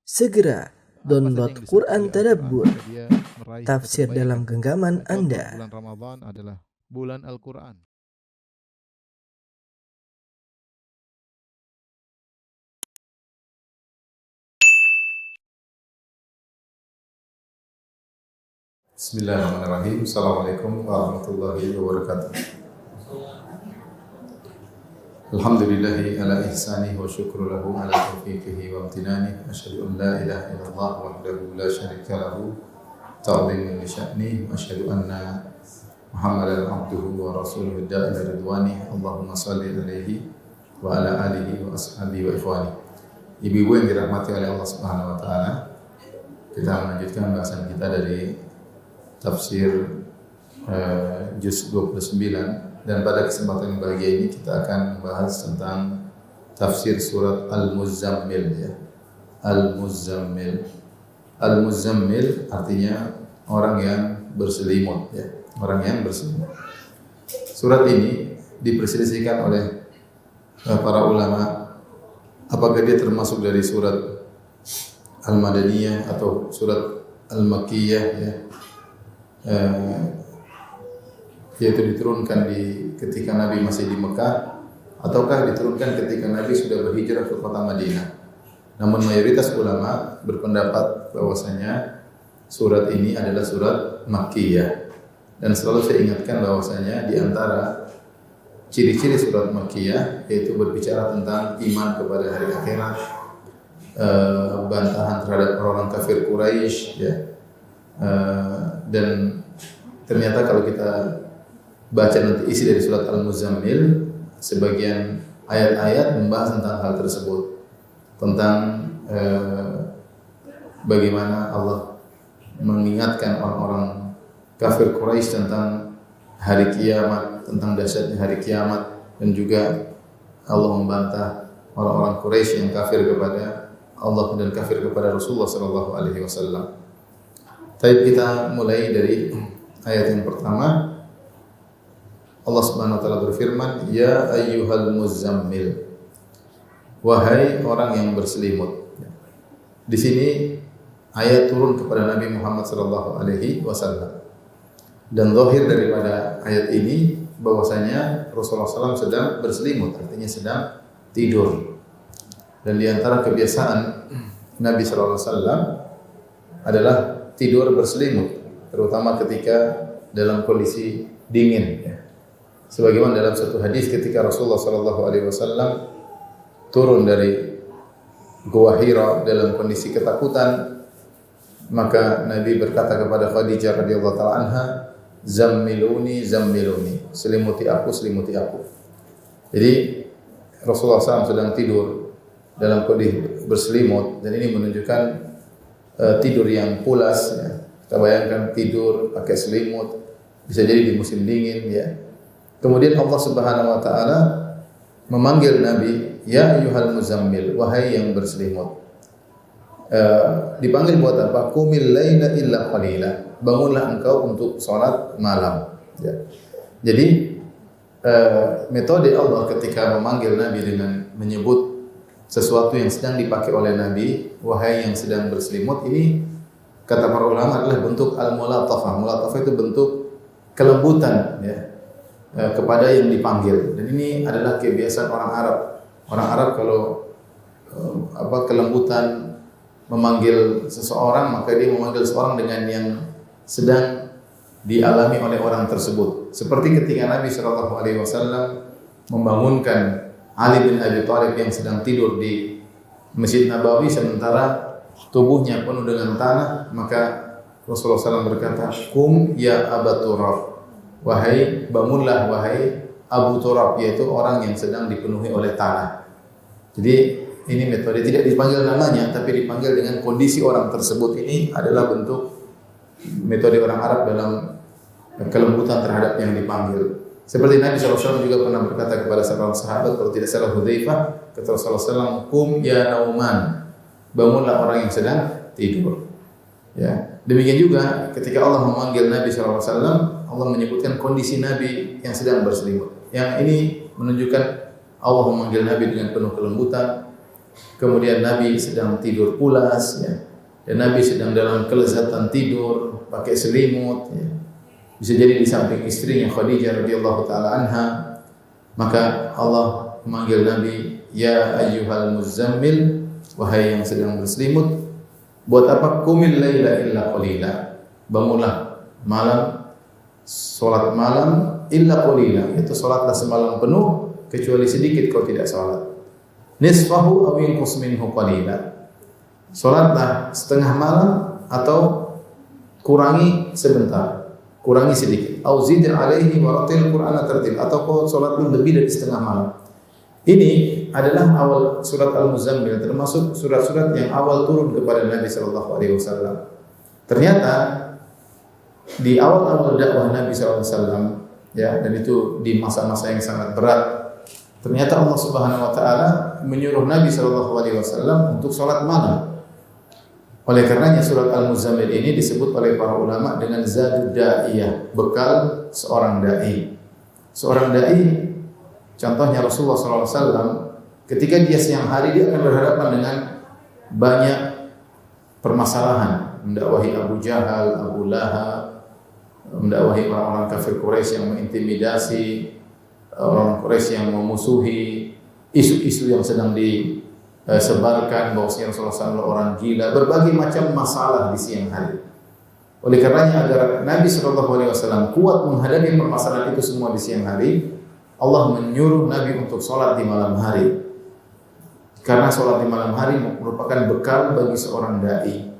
Segera download Quran Tadabbur, dia meraih tafsir kebaikan. dalam genggaman Contoh, Anda. bulan Ramadan adalah bulan Al-Quran. Bismillahirrahmanirrahim. Assalamualaikum warahmatullahi wabarakatuh. Alhamdulillahi ala ihsanihi wa syukru lahu ala taufiqihi wa amtinani. Asyhadu an la ilaha illallah wahdahu la syarika lahu ta'ziman li sya'ni. Asyhadu anna Muhammadan abduhu wa rasuluhu da'ila ridwani. Allahumma salli alaihi wa ala alihi wa ashabihi wa ikhwani. Ibu-ibu yang dirahmati oleh Allah Subhanahu wa taala, kita melanjutkan bahasan kita dari tafsir juz 29, dan pada kesempatan yang bahagia ini kita akan membahas tentang tafsir surat Al-Muzammil ya. Al-Muzammil. Al-Muzammil artinya orang yang berselimut ya, orang yang berselimut. Surat ini diperselisihkan oleh para ulama apakah dia termasuk dari surat Al-Madaniyah atau surat Al-Makkiyah ya. Yaitu diturunkan ketika Nabi masih di Mekah ataukah diturunkan ketika Nabi sudah berhijrah ke kota Madinah. Namun mayoritas ulama berpendapat bahwasanya surat ini adalah surat Makkiyah. Dan selalu saya ingatkan bahwasanya di antara ciri-ciri surat Makkiyah yaitu berbicara tentang iman kepada hari akhirat, bantahan terhadap orang kafir Quraisy ya. Dan ternyata kalau kita baca nanti isi dari surat Al-Muzammil, sebagian ayat-ayat membahas tentang hal tersebut, tentang bagaimana Allah mengingatkan orang-orang kafir Quraisy tentang hari kiamat, tentang dahsyatnya hari kiamat, dan juga Allah membantah orang-orang Quraisy yang kafir kepada Allah dan kafir kepada Rasulullah sallallahu alaihi wasallam. Tapi kita mulai dari ayat yang pertama. Allah Subhanahu wa taala berfirman, "Ya ayyuhal muzammil." Wahai orang yang berselimut. Di sini ayat turun kepada Nabi Muhammad sallallahu alaihi wasallam. Dan zahir daripada ayat ini bahwasanya Rasulullah SAW sedang berselimut, artinya sedang tidur. Dan di antara kebiasaan Nabi sallallahu alaihi wasallam adalah tidur berselimut, terutama ketika dalam kondisi dingin ya. Sebagaimana dalam satu hadis ketika Rasulullah sallallahu alaihi wasallam turun dari Gua Hira dalam kondisi ketakutan, maka Nabi berkata kepada Khadijah radhiyallahu taala anha, "Zammiluni, zammiluni." Selimuti aku, selimuti aku. Jadi Rasulullah SAW sedang tidur dalam kondisi berselimut, dan ini menunjukkan tidur yang pulas ya. Kita bayangkan tidur pakai selimut, bisa jadi di musim dingin ya. Kemudian Allah Subhanahu wa taala memanggil Nabi, "Ya ayyuhal muzammil," wahai yang berselimut. Dipanggil buat apa? Qumil laila illa qalila. Bangunlah engkau untuk salat malam ya. Jadi metode Allah ketika memanggil Nabi dengan menyebut sesuatu yang sedang dipakai oleh Nabi, wahai yang sedang berselimut, ini kata para ulama adalah bentuk al-mulatafah. Mulatafah itu bentuk kelembutan ya, kepada yang dipanggil. Dan ini adalah kebiasaan orang Arab. Orang Arab kalau kelembutan memanggil seseorang, maka dia memanggil seorang dengan yang sedang dialami oleh orang tersebut. Seperti ketika Nabi sallallahu alaihi wasallam membangunkan Ali bin Abi Thalib yang sedang tidur di Masjid Nabawi sementara tubuhnya penuh dengan tanah, maka Rasulullah SAW berkata, "Qum ya Aba Turab." Wahai, bangunlah wahai Abu Turab, yaitu orang yang sedang dipenuhi oleh tanah. Jadi ini metode, tidak dipanggil namanya, tapi dipanggil dengan kondisi orang tersebut. Ini adalah bentuk metode orang Arab dalam kelembutan terhadap yang dipanggil. Seperti Nabi SAW juga pernah berkata kepada seorang sahabat, kalau tidak salah Hudzaifah, kata Rasulullah SAW, "Qum ya Nauman." Bangunlah orang yang sedang tidur. Ya. Demikian juga ketika Allah memanggil Nabi SAW, Allah menyebutkan kondisi Nabi yang sedang berselimut. Yang ini menunjukkan Allah memanggil Nabi dengan penuh kelembutan, kemudian Nabi sedang tidur pulas, ya, dan Nabi sedang dalam kelezatan tidur, pakai selimut, ya. Bisa jadi di samping istrinya Khadijah radhiyallahu taala anha, maka Allah memanggil Nabi, ya ayyuhal muzammil, wahai yang sedang berselimut, buat apa? Qumil laila illa qalila, bangunlah malam, salat malam illa qalila, itu salatlah semalam penuh kecuali sedikit kau tidak salat. Nisfahu aw inqus minhu qalila, salatlah setengah malam atau kurangi sebentar, kurangi sedikit. Au zid alaihi wa ratil Qur'ana tartil, atau kau salat lebih dari setengah malam. Ini adalah awal surat Al-Muzammil, termasuk surat-surat yang awal turun kepada Nabi sallallahu alaihi wasallam. Ternyata di awal-awal dakwah Nabi sallallahu alaihi wasallam, ya, dan itu di masa-masa yang sangat berat, ternyata Allah Subhanahu wa taala menyuruh Nabi sallallahu alaihi wasallam untuk salat malam. Oleh karenanya surat Al-Muzammil ini disebut oleh para ulama dengan zadud da'iyah, bekal seorang dai. Seorang dai, contohnya Rasulullah sallallahu alaihi wasallam, ketika dia siang hari dia akan berhadapan dengan banyak permasalahan, mendakwahi Abu Jahal, Abu Lahab, mendakwahi orang-orang kafir Quraisy yang mengintimidasi, orang Quraisy yang memusuhi, isu-isu yang sedang disebarkan bahwasanya Rasulullah SAW orang gila, berbagai macam masalah di siang hari. Oleh karenanya agar Nabi SAW kuat menghadapi permasalahan itu semua di siang hari, Allah menyuruh Nabi untuk sholat di malam hari. Karena sholat di malam hari merupakan bekal bagi seorang dai.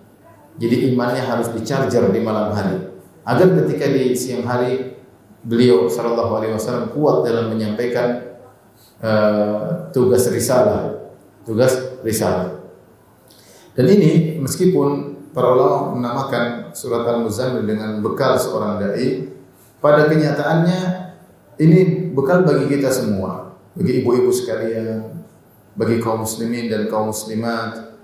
Jadi imannya harus dicharger di malam hari, agar ketika di siang hari beliau sallallahu alaihi wasallam kuat dalam menyampaikan tugas risalah. Dan ini meskipun para ulama menamakan surat Al-Muzammil dengan bekal seorang dai, pada kenyataannya ini bekal bagi kita semua, bagi ibu-ibu sekalian, bagi kaum muslimin dan kaum muslimat.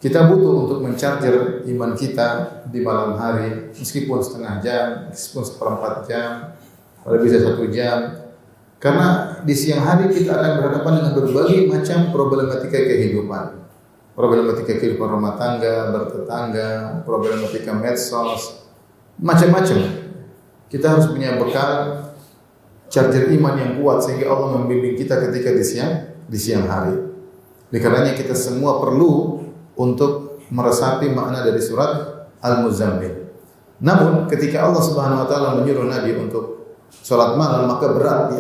Kita butuh untuk mencharger iman kita di malam hari, meskipun setengah jam, meskipun seperempat jam, kalau bisa 1 jam. Karena di siang hari kita akan berhadapan dengan berbagai macam problematika kehidupan. Problematika kehidupan rumah tangga, bertetangga, problematika medsos, macam-macam. Kita harus punya bekal charger iman yang kuat sehingga Allah membimbing kita ketika di siang hari. Oleh karenanya kita semua perlu untuk meresapi makna dari surat Al-Muzammil. Namun ketika Allah Subhanahu wa taala menyuruh Nabi untuk salat malam, maka berat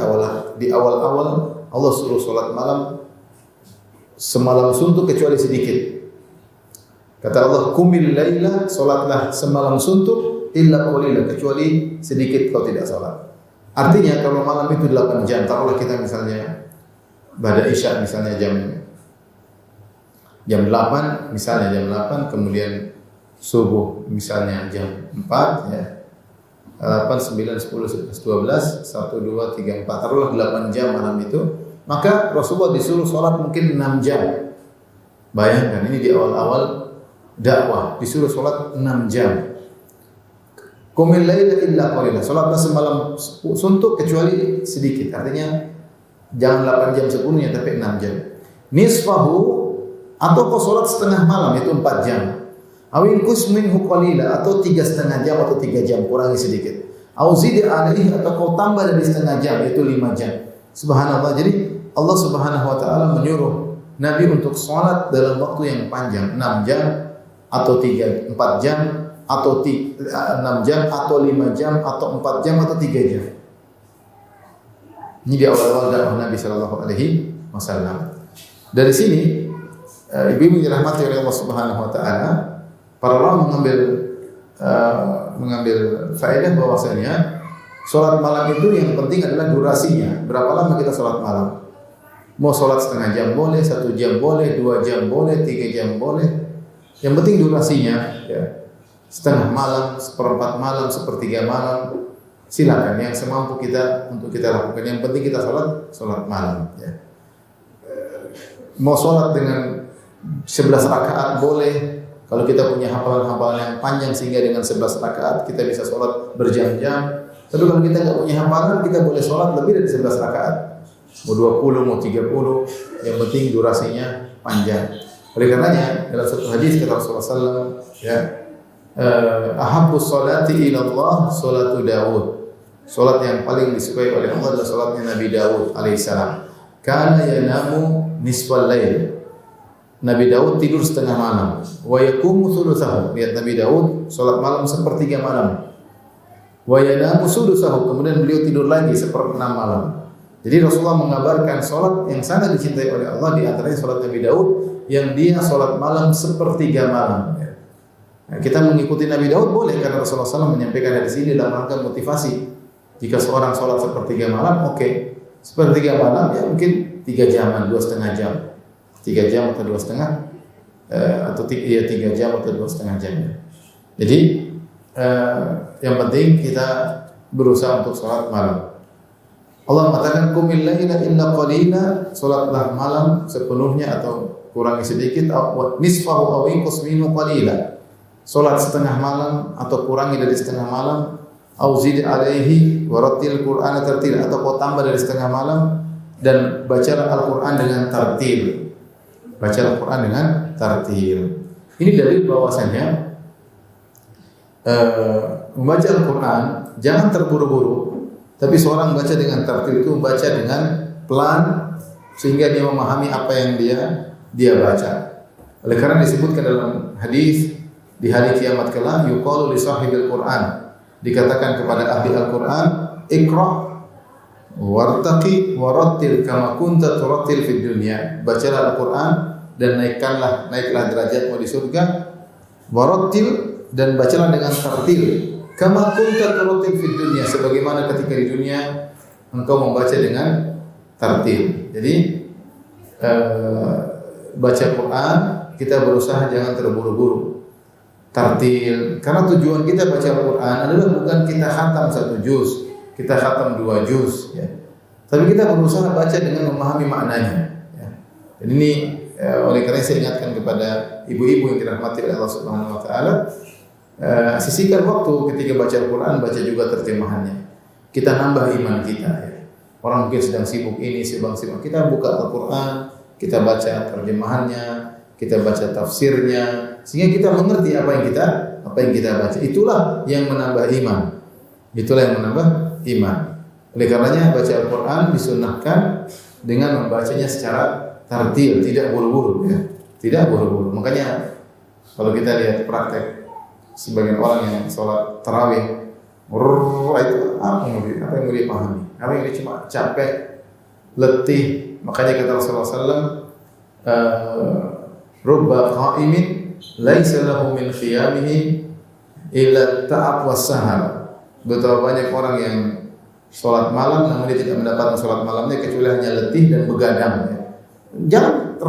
di awal-awal Allah suruh salat malam semalam suntuk kecuali sedikit. Kata Allah, qumil laila, salatlah semalam suntuk illa qalila, kecuali sedikit kau tidak salat. Artinya kalau malam itu 8 jam, taruhlah kita misalnya ba'da isya misalnya jam 8 misalnya jam 8, kemudian subuh misalnya jam 4, ya. 8, 9, 10, 11, 12, 1, 2, 3, 4, taruhlah 8 jam malam itu, maka Rasulullah disuruh sholat mungkin 6 jam. Bayangkan, ini di awal-awal dakwah, disuruh sholat 6 jam. Qumil laila illa qalila, sholatlah semalam suntuk kecuali sedikit, artinya jangan 8 jam sepenuhnya, tapi 6 jam. Nisfahu, atau kau sholat setengah malam, itu 4 jam. Awin kus minhu qalila, atau 3,5 jam atau 3 jam, kurangi sedikit. Au zid alaihi, atau kau tambah dari setengah jam, itu 5 jam. Subhanallah. Jadi Allah Subhanahu wa taala menyuruh Nabi untuk salat dalam waktu yang panjang, 6 jam atau 4 jam atau 6 jam atau 5 jam atau 4 jam atau 3 jam. Ini di awal-awal dakwah Nabi sallallahu alaihi wasallam. Dari sini ibu-ibu dirahmati oleh Allah Subhanahu wa taala, para ulama mengambil faedah bahwasanya salat malam itu yang penting adalah durasinya. Berapa lama kita salat malam? Mau salat setengah jam boleh, 1 jam boleh, 2 jam boleh, 3 jam boleh. Yang penting durasinya, ya. Setengah malam, seperempat malam, sepertiga malam, silakan yang semampu kita untuk kita lakukan. Yang penting kita salat malam, ya. Mau salat dengan 11 rakaat boleh. Kalau kita punya hafalan-hafalan yang panjang sehingga dengan 11 rakaat kita bisa sholat berjam-jam. Tapi kalau kita nggak punya hafalan, kita boleh sholat lebih dari 11 rakaat. Mau 20, mau 30, yang penting durasinya panjang. Oleh karenanya dalam satu hadis kata Rasulullah SAW, ya, ahabbus salati ila Allah salatu Daud. Salat yang paling disukai oleh Allah adalah salatnya Nabi Daud alaihissalam. Kana yanamu nisfal lail. Nabi Daud tidur setengah malam. Wa yaqumu thulutsahu. Lihat Nabi Daud salat malam sepertiga malam. Wa yanamu sudusahu. Kemudian beliau tidur lagi seperenam malam. Jadi Rasulullah mengabarkan salat yang sangat dicintai oleh Allah, di antaranya salat Nabi Daud yang dia salat malam sepertiga malam. Nah, kita mengikuti Nabi Daud boleh karena Rasulullah SAW menyampaikan hadis ini dalam rangka motivasi. Jika seorang sholat sepertiga malam, oke. Sepertiga malam ya mungkin 3 jaman, 2,5 jam. 3 jam atau 2,5 atau 3 jam atau 2,5 jam. Jadi yang penting kita berusaha untuk sholat malam. Allah mengatakan qumil laila illa qalila, sholatlah malam sepenuhnya atau kurangi sedikit, nisfahu aw inqus minhu qalila. Sholat setengah malam atau kurangi dari setengah malam, au zid alaihi warattil Qur'ana tartila, atau kau tambah dari setengah malam dan bacalah Al-Qur'an dengan tartil. Baca Al-Qur'an dengan tartil. Ini dalil bahwasanya membaca Al-Qur'an jangan terburu-buru, tapi seorang baca dengan tartil itu membaca dengan pelan sehingga dia memahami apa yang dia baca. Oleh karena disebutkan dalam hadis di hari kiamat kelak, yuqalu li sahibil Qur'an, dikatakan kepada ahli Al-Qur'an, iqra wartaqi warattil kama kunta turattil fid dunya. Bacalah Al-Qur'an dan naiklah derajatmu di surga. Warattil, dan bacalah dengan tartil. Kama kunta turattil fid dunya, sebagaimana ketika di dunia engkau membaca dengan tartil. Jadi baca Quran kita berusaha jangan terburu-buru. Tartil, karena tujuan kita baca Al-Quran adalah bukan kita khatam 1 juz, kita khatam 2 juz, ya. Tapi kita berusaha baca dengan memahami maknanya, ya. Dan ini oleh karena saya ingatkan kepada ibu-ibu yang dirahmati oleh Allah Subhanahu Wa Taala, sisihkan waktu ketika baca Al-Quran, baca juga terjemahannya. Kita nambah iman kita, ya. Orang mungkin sedang sibuk ini, sibuk, kita buka Al-Quran, kita baca terjemahannya, kita baca tafsirnya, sehingga kita mengerti apa yang kita baca. Itulah yang menambah iman. Itulah yang menambah iman. Oleh karenanya baca Al-Quran disunnahkan dengan membacanya secara tartil, tidak buru-buru, ya. Tidak buru-buru. Makanya kalau kita lihat praktek sebagian orang yang sholat tarawih, itu apa yang mau dia pahami? Apa yang dia cuma capek, letih. Makanya kata Rasulullah SAW, rubba qa'imin laisa lahu min qiyamihi illa ta'ab was sahar. Betapa banyak orang yang sholat malam namun dia tidak mendapatkan sholat malamnya kecuali hanya letih dan begadang, ya. Jangan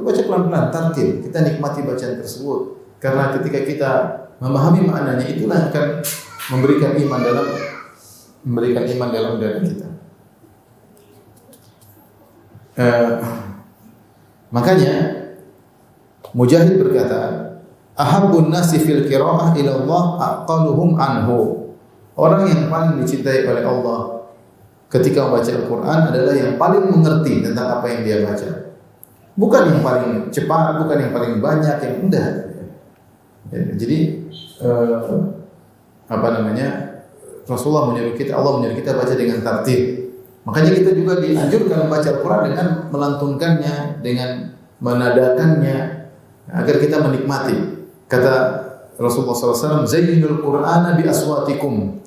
baca pelan-pelan, tartil. Kita nikmati bacaan tersebut karena ketika kita memahami maknanya, itulah yang akan memberikan iman dalam diri kita. Makanya Mujahid berkata, ahabbun nasi fil qiraah ila Allah aqalluhum anhu. Orang yang paling dicintai oleh Allah ketika membaca Al-Quran adalah yang paling mengerti tentang apa yang dia baca. Bukan yang paling cepat, bukan yang paling banyak, yang mudah. Jadi Rasulullah menyuruh kita, Allah menyuruh kita baca dengan tartil. Makanya kita juga dianjurkan membaca Al-Quran dengan melantunkannya, dengan menadakannya, agar kita menikmati. Kata Rasulullah SAW, zayyinul Qur'ana bi aswatikum.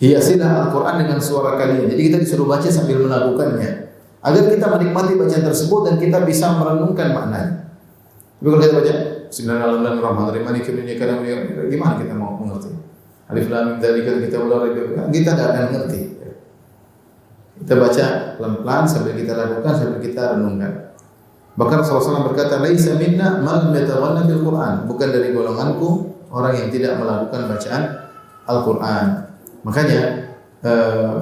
Hiasilah Al-Quran dengan suara kalian. Jadi kita disuruh baca sambil melakukannya, agar kita menikmati bacaan tersebut dan kita bisa merenungkan maknanya. Tapi kalau kita baca Bismillahirrahmanirrahim, gimana kita mau mengerti? Alif lam mim dzalika kitabul la raiba fihi, kita tidak akan mengerti. Kita baca pelan-pelan sambil kita lakukan, sambil kita renungkan. Bahkan Rasulullah SAW berkata, laisa minna man lam yataghanna bil Qur'an. Bukan dari golonganku orang yang tidak melakukan bacaan Al-Qur'an. Makanya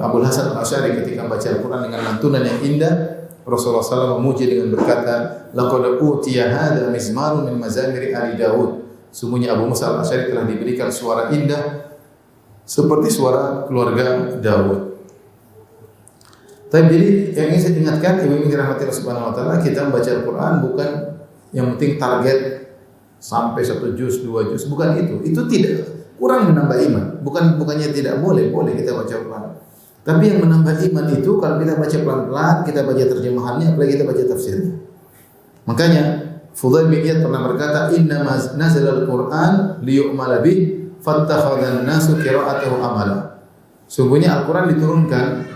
Abu Hasan Al-Asy'ari ketika baca Al-Qur'an dengan lantunan yang indah, Rasulullah SAW memuji dengan berkata, laqad utiya hadza mizmarun min mazamiri ali Daud. Sungguhnya Abu Musa Al-Asy'ari telah diberikan suara indah seperti suara keluarga Daud. Tapi jadi yang ingin saya ingatkan, ibu-ibu dirahmati Allah Subhanahu wa taala, kita membaca Al-Qur'an bukan yang penting target sampai 1 juz, 2 juz, bukan itu. Itu tidak kurang menambah iman. Bukannya tidak boleh kita baca Al-Qur'an. Tapi yang menambah iman itu kalau kita baca pelan-pelan, kita baca terjemahannya, apalagi kita baca tafsirnya. Makanya Fudail bin Iyad pernah berkata, "Inna nazalal Qur'an liyu'mala bih, fattakhadhan nasu qira'atahu amala." Sungguhnya Al-Qur'an diturunkan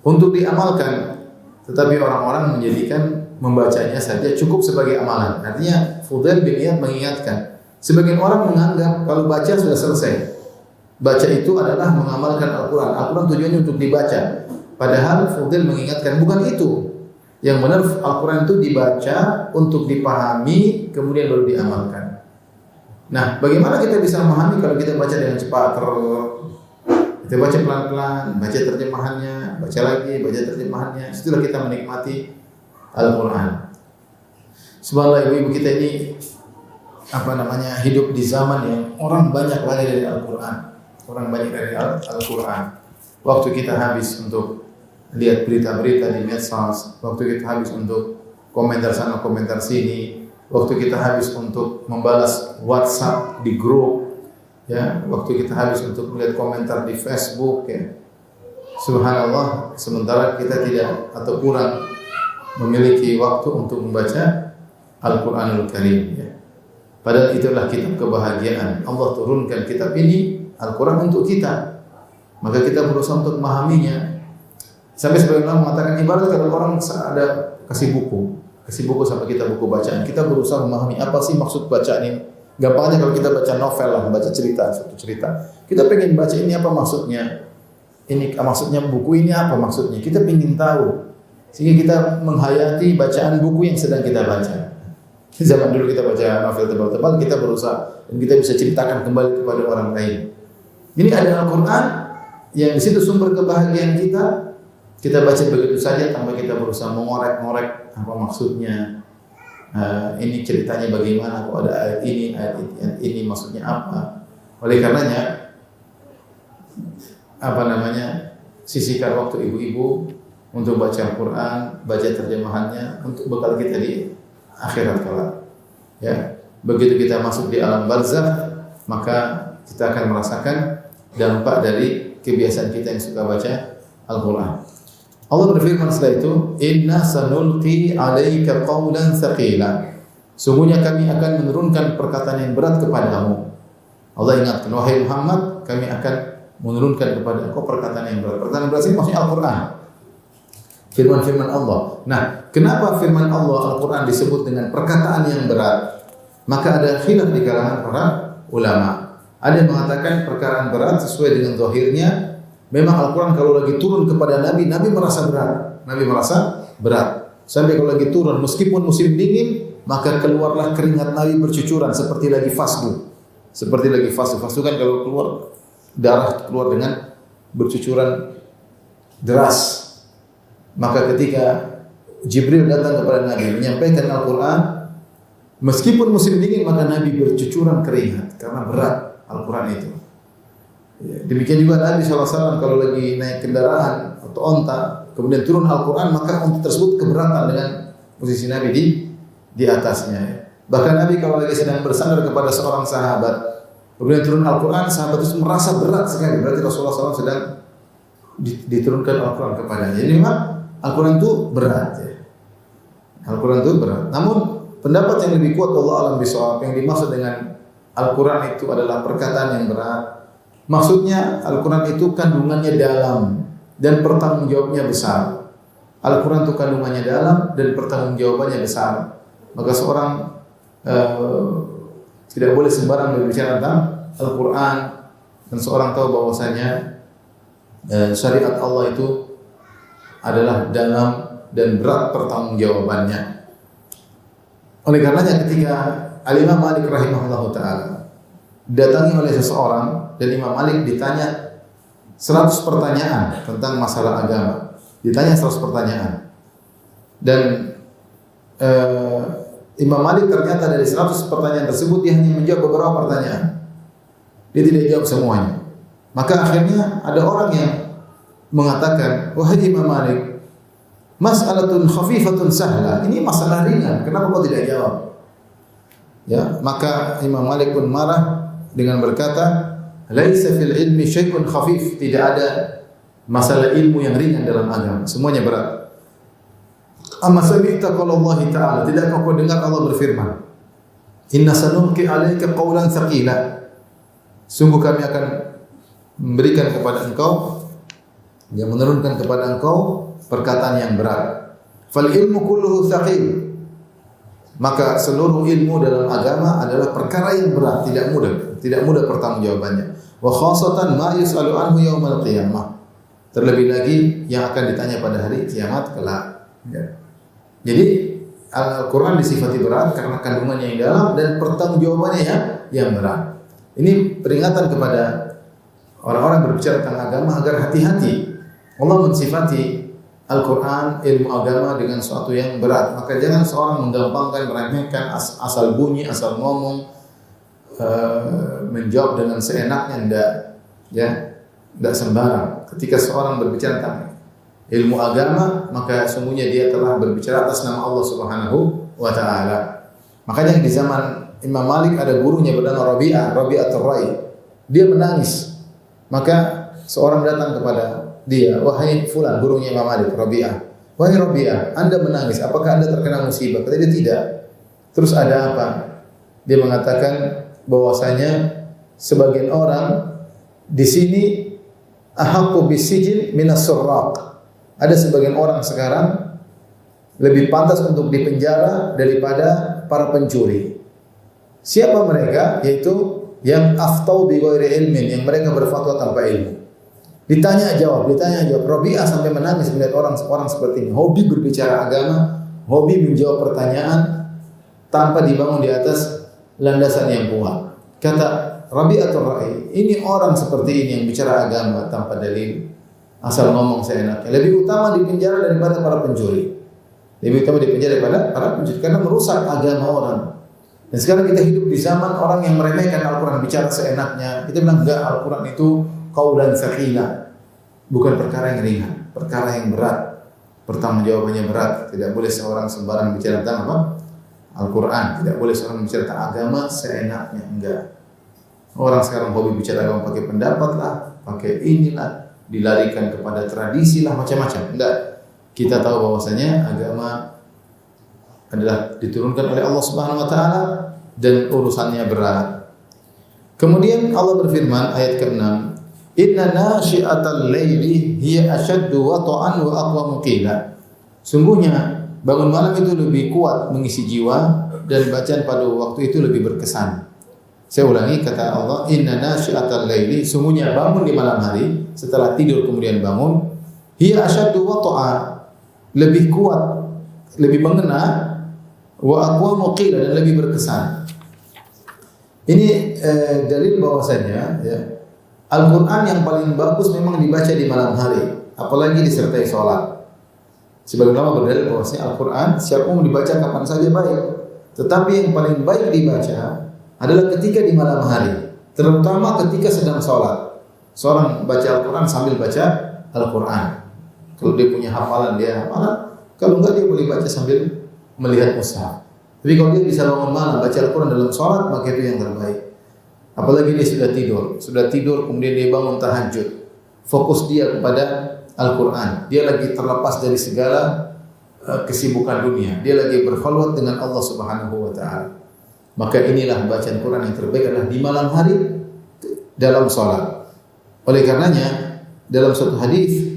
untuk diamalkan, tetapi orang-orang menjadikan membacanya saja cukup sebagai amalan. Artinya Fudail bin Iyad mengingatkan, sebagian orang menganggap kalau baca sudah selesai. Baca itu adalah mengamalkan Al-Quran. Al-Quran tujuannya untuk dibaca. Padahal Fudail mengingatkan bukan itu. Yang benar Al-Quran itu dibaca untuk dipahami, kemudian baru diamalkan. Nah, bagaimana kita bisa memahami kalau kita baca dengan cepat? Kita baca pelan-pelan, baca terjemahannya, baca lagi, baca terjemahannya. Setelah kita menikmati Al-Quran. Subhanallah, ibu-ibu kita ini hidup di zaman yang orang banyak lari dari Al-Quran. Orang banyak dari Al-Quran. Waktu kita habis untuk lihat berita-berita di medsos, waktu kita habis untuk komentar sana, komentar sini, waktu kita habis untuk membalas WhatsApp di grup, ya, waktu kita habis untuk melihat komentar di Facebook, ya. Subhanallah, sementara kita tidak atau kurang memiliki waktu untuk membaca Al-Quranul Karim, ya. Padahal itulah kitab kebahagiaan. Allah turunkan kitab ini, Al-Quran, untuk kita. Maka kita berusaha untuk memahaminya. Sampai sebagian orang mengatakan, ibarat kalau orang ada kasih buku sama kita, buku bacaan, kita berusaha memahami apa sih maksud bacaan ini. Gampangnya kalau kita baca novel lah, baca suatu cerita, kita pengen baca ini apa maksudnya, ini maksudnya buku ini apa maksudnya, kita pengen tahu, sehingga kita menghayati bacaan buku yang sedang kita baca. Zaman dulu kita baca novel tebal-tebal, kita berusaha dan kita bisa ceritakan kembali kepada orang lain. Ini ada Al-Quran yang di situ sumber kebahagiaan kita. Kita baca begitu saja tanpa kita berusaha mengorek-ngorek apa maksudnya. Ini ceritanya bagaimana, kok ada ayat ini maksudnya apa. Oleh karenanya sisihkan waktu ibu-ibu untuk baca Al-Quran, baca terjemahannya untuk bekal kita di akhirat kelak. Ya, begitu kita masuk di alam barzakh, maka kita akan merasakan dampak dari kebiasaan kita yang suka baca Al-Quran. Allah berfirman setelah itu, Inna sanulqi alaika qawlan thaqila. Sungguhnya kami akan menurunkan perkataan yang berat kepadamu. Allah ingatkan, wahai Muhammad, kami akan menurunkan kepada engkau perkataan yang berat. Perkataan yang berat ini maksudnya Al-Quran. Firman-firman Allah. Nah, kenapa firman Allah Al-Quran disebut dengan perkataan yang berat? Maka ada khilaf di kalangan para ulama. Ada yang mengatakan perkataan berat sesuai dengan zahirnya. Memang Al-Quran kalau lagi turun kepada Nabi merasa berat. Nabi merasa berat. Sampai kalau lagi turun, meskipun musim dingin, maka keluarlah keringat Nabi bercucuran seperti lagi fasdu. Seperti lagi fasdu. Fasdu kan kalau keluar, darah keluar dengan bercucuran deras. Maka ketika Jibril datang kepada Nabi menyampaikan Al-Quran, meskipun musim dingin, maka Nabi bercucuran keringat karena berat Al-Quran itu. Ya, demikian juga Nabi SAW kalau lagi naik kendaraan atau onta, kemudian turun Al-Quran, maka onta tersebut keberatan dengan posisi Nabi di atasnya. Bahkan Nabi kalau lagi sedang bersandar kepada seorang sahabat, kemudian turun Al-Quran, sahabat itu merasa berat sekali. Berarti Rasulullah SAW sedang diturunkan Al-Quran kepadanya. Jadi memang Al-Quran itu berat. Ya. Al-Quran itu berat. Namun pendapat yang lebih kuat Allah alam bisawab, yang dimaksud dengan Al-Quran itu adalah perkataan yang berat. Maksudnya Al-Quran itu kandungannya dalam dan pertanggungjawabnya besar. Al-Quran itu kandungannya dalam dan pertanggungjawabannya besar. Maka seorang tidak boleh sembarang berbicara tentang Al-Quran, dan seorang tahu bahwasanya syariat Allah itu adalah dalam dan berat pertanggungjawabannya. Oleh karenanya ketika Al-Imam Malik rahimahullah ta'ala datangi oleh seseorang dan Imam Malik ditanya 100 pertanyaan tentang masalah agama. Ditanya 100 pertanyaan. Dan Imam Malik ternyata dari 100 pertanyaan tersebut dia hanya menjawab beberapa pertanyaan. Dia tidak jawab semuanya. Maka akhirnya ada orang yang mengatakan, wahai Imam Malik, mas'alatun khafifatun sahla. Ini masalah ringan, kenapa kau tidak jawab? Ya, maka Imam Malik pun marah dengan berkata, laisa fil ilmi syai'un khafif. Tidak ada masalah ilmu yang ringan dalam agama, semuanya berat. Amma sami'ta qala Allah Ta'ala, tidakkah kau dengar Allah berfirman, inna sanulqi 'alaika qawlan tsaqila. Sungguh kami akan memberikan kepada engkau, yang menurunkan kepada engkau perkataan yang berat. Fal ilmu kulluhu tsaqil. Maka seluruh ilmu dalam agama adalah perkara yang berat, tidak mudah pertanggungjawabannya. Wa khassatan ma yus'alu anhu yaumal qiyamah. Terlebih lagi yang akan ditanya pada hari kiamat kelak. Ya. Jadi Al-Quran disifati berat karena kandungannya yang dalam dan pertanggungjawabannya yang berat. Ini peringatan kepada orang-orang berbicara tentang agama agar hati-hati. Allah mensifati Al-Quran, ilmu agama dengan sesuatu yang berat. Maka jangan seorang menggampangkan, meremehkan, asal bunyi, asal ngomong, menjawab dengan seenaknya, tidak sembarang. Ketika seorang berbicara tentang ilmu agama, maka sungguhnya dia telah berbicara atas nama Allah Subhanahu wa Ta'ala. Makanya di zaman Imam Malik ada gurunya bernama Rabi'atul Ra'i. Dia menangis. Maka seorang datang kepada dia, wahai fulan, gurunya Imam Malik, Rabi'ah. Wahai Rabi'ah, Anda menangis, apakah Anda terkena musibah? Kata dia tidak. Terus ada apa? Dia mengatakan bahwasanya sebagian orang di sini ahaqqu bisijin minas surraq. Ada sebagian orang sekarang lebih pantas untuk dipenjara daripada para pencuri. Siapa mereka? Yaitu yang aftau bi ghairi ilmin, yang mereka berfatwa tanpa ilmu. Ditanya jawab. Rabi'ah sampai menangis melihat orang seperti ini. Hobi berbicara agama, hobi menjawab pertanyaan tanpa dibangun di atas landasan yang kuat. Kata Rabi'atul Ra'i, ini orang seperti ini yang bicara agama tanpa dalil, asal ngomong seenaknya. Lebih utama dipenjara daripada para pencuri. Karena merusak agama orang. Dan sekarang kita hidup di zaman orang yang meremehkan Al-Quran, bicara seenaknya. Kita bilang enggak, Al-Quran itu qaulan tsaqila. Bukan perkara yang ringan, perkara yang berat. Pertanggungjawabannya berat. Tidak boleh seorang sembarang bicara tentang apa? Al-Quran. Tidak boleh seorang bicara tentang agama seenaknya. Enggak. Orang sekarang hobi bicara agama pakai pendapat lah, pakai inilah, dilarikan kepada tradisi lah, macam-macam. Enggak. Kita tahu bahwasanya agama adalah diturunkan oleh Allah Subhanahu wa Ta'ala dan urusannya berat. Kemudian Allah berfirman ayat ke-6, inna nashi'atal laili hiya ashaddu wata'an wa aqwamu qila. Sungguhnya bangun malam itu lebih kuat mengisi jiwa dan bacaan pada waktu itu lebih berkesan. Saya ulangi, kata Allah, inna nashi'atal laili, sungguhnya bangun di malam hari setelah tidur kemudian bangun, hiya ashaddu wata'an, lebih kuat, lebih mengena, wa aqwamu qila, dan lebih berkesan. Ini dalil bahwasanya Al-Quran yang paling bagus memang dibaca di malam hari, apalagi disertai sholat. Sebagian ulama berdalil bahwasanya Al-Quran secara umum dibaca kapan saja baik, tetapi yang paling baik dibaca adalah ketika di malam hari, terutama ketika sedang sholat. Seorang baca Al-Quran sambil baca Al-Quran. Kalau dia punya hafalan, dia hafalan. Kalau enggak, dia boleh baca sambil melihat mushaf. Tapi kalau dia bisa bangun malam baca Al-Quran dalam sholat, maka itu yang terbaik. Apalagi dia sudah tidur kemudian dia bangun tahajud, fokus dia kepada Al-Quran. Dia lagi terlepas dari segala kesibukan dunia. Dia lagi berkhulwat dengan Allah Subhanahu wa Ta'ala. Maka inilah bacaan Quran yang terbaik adalah di malam hari dalam sholat. Oleh karenanya dalam suatu hadis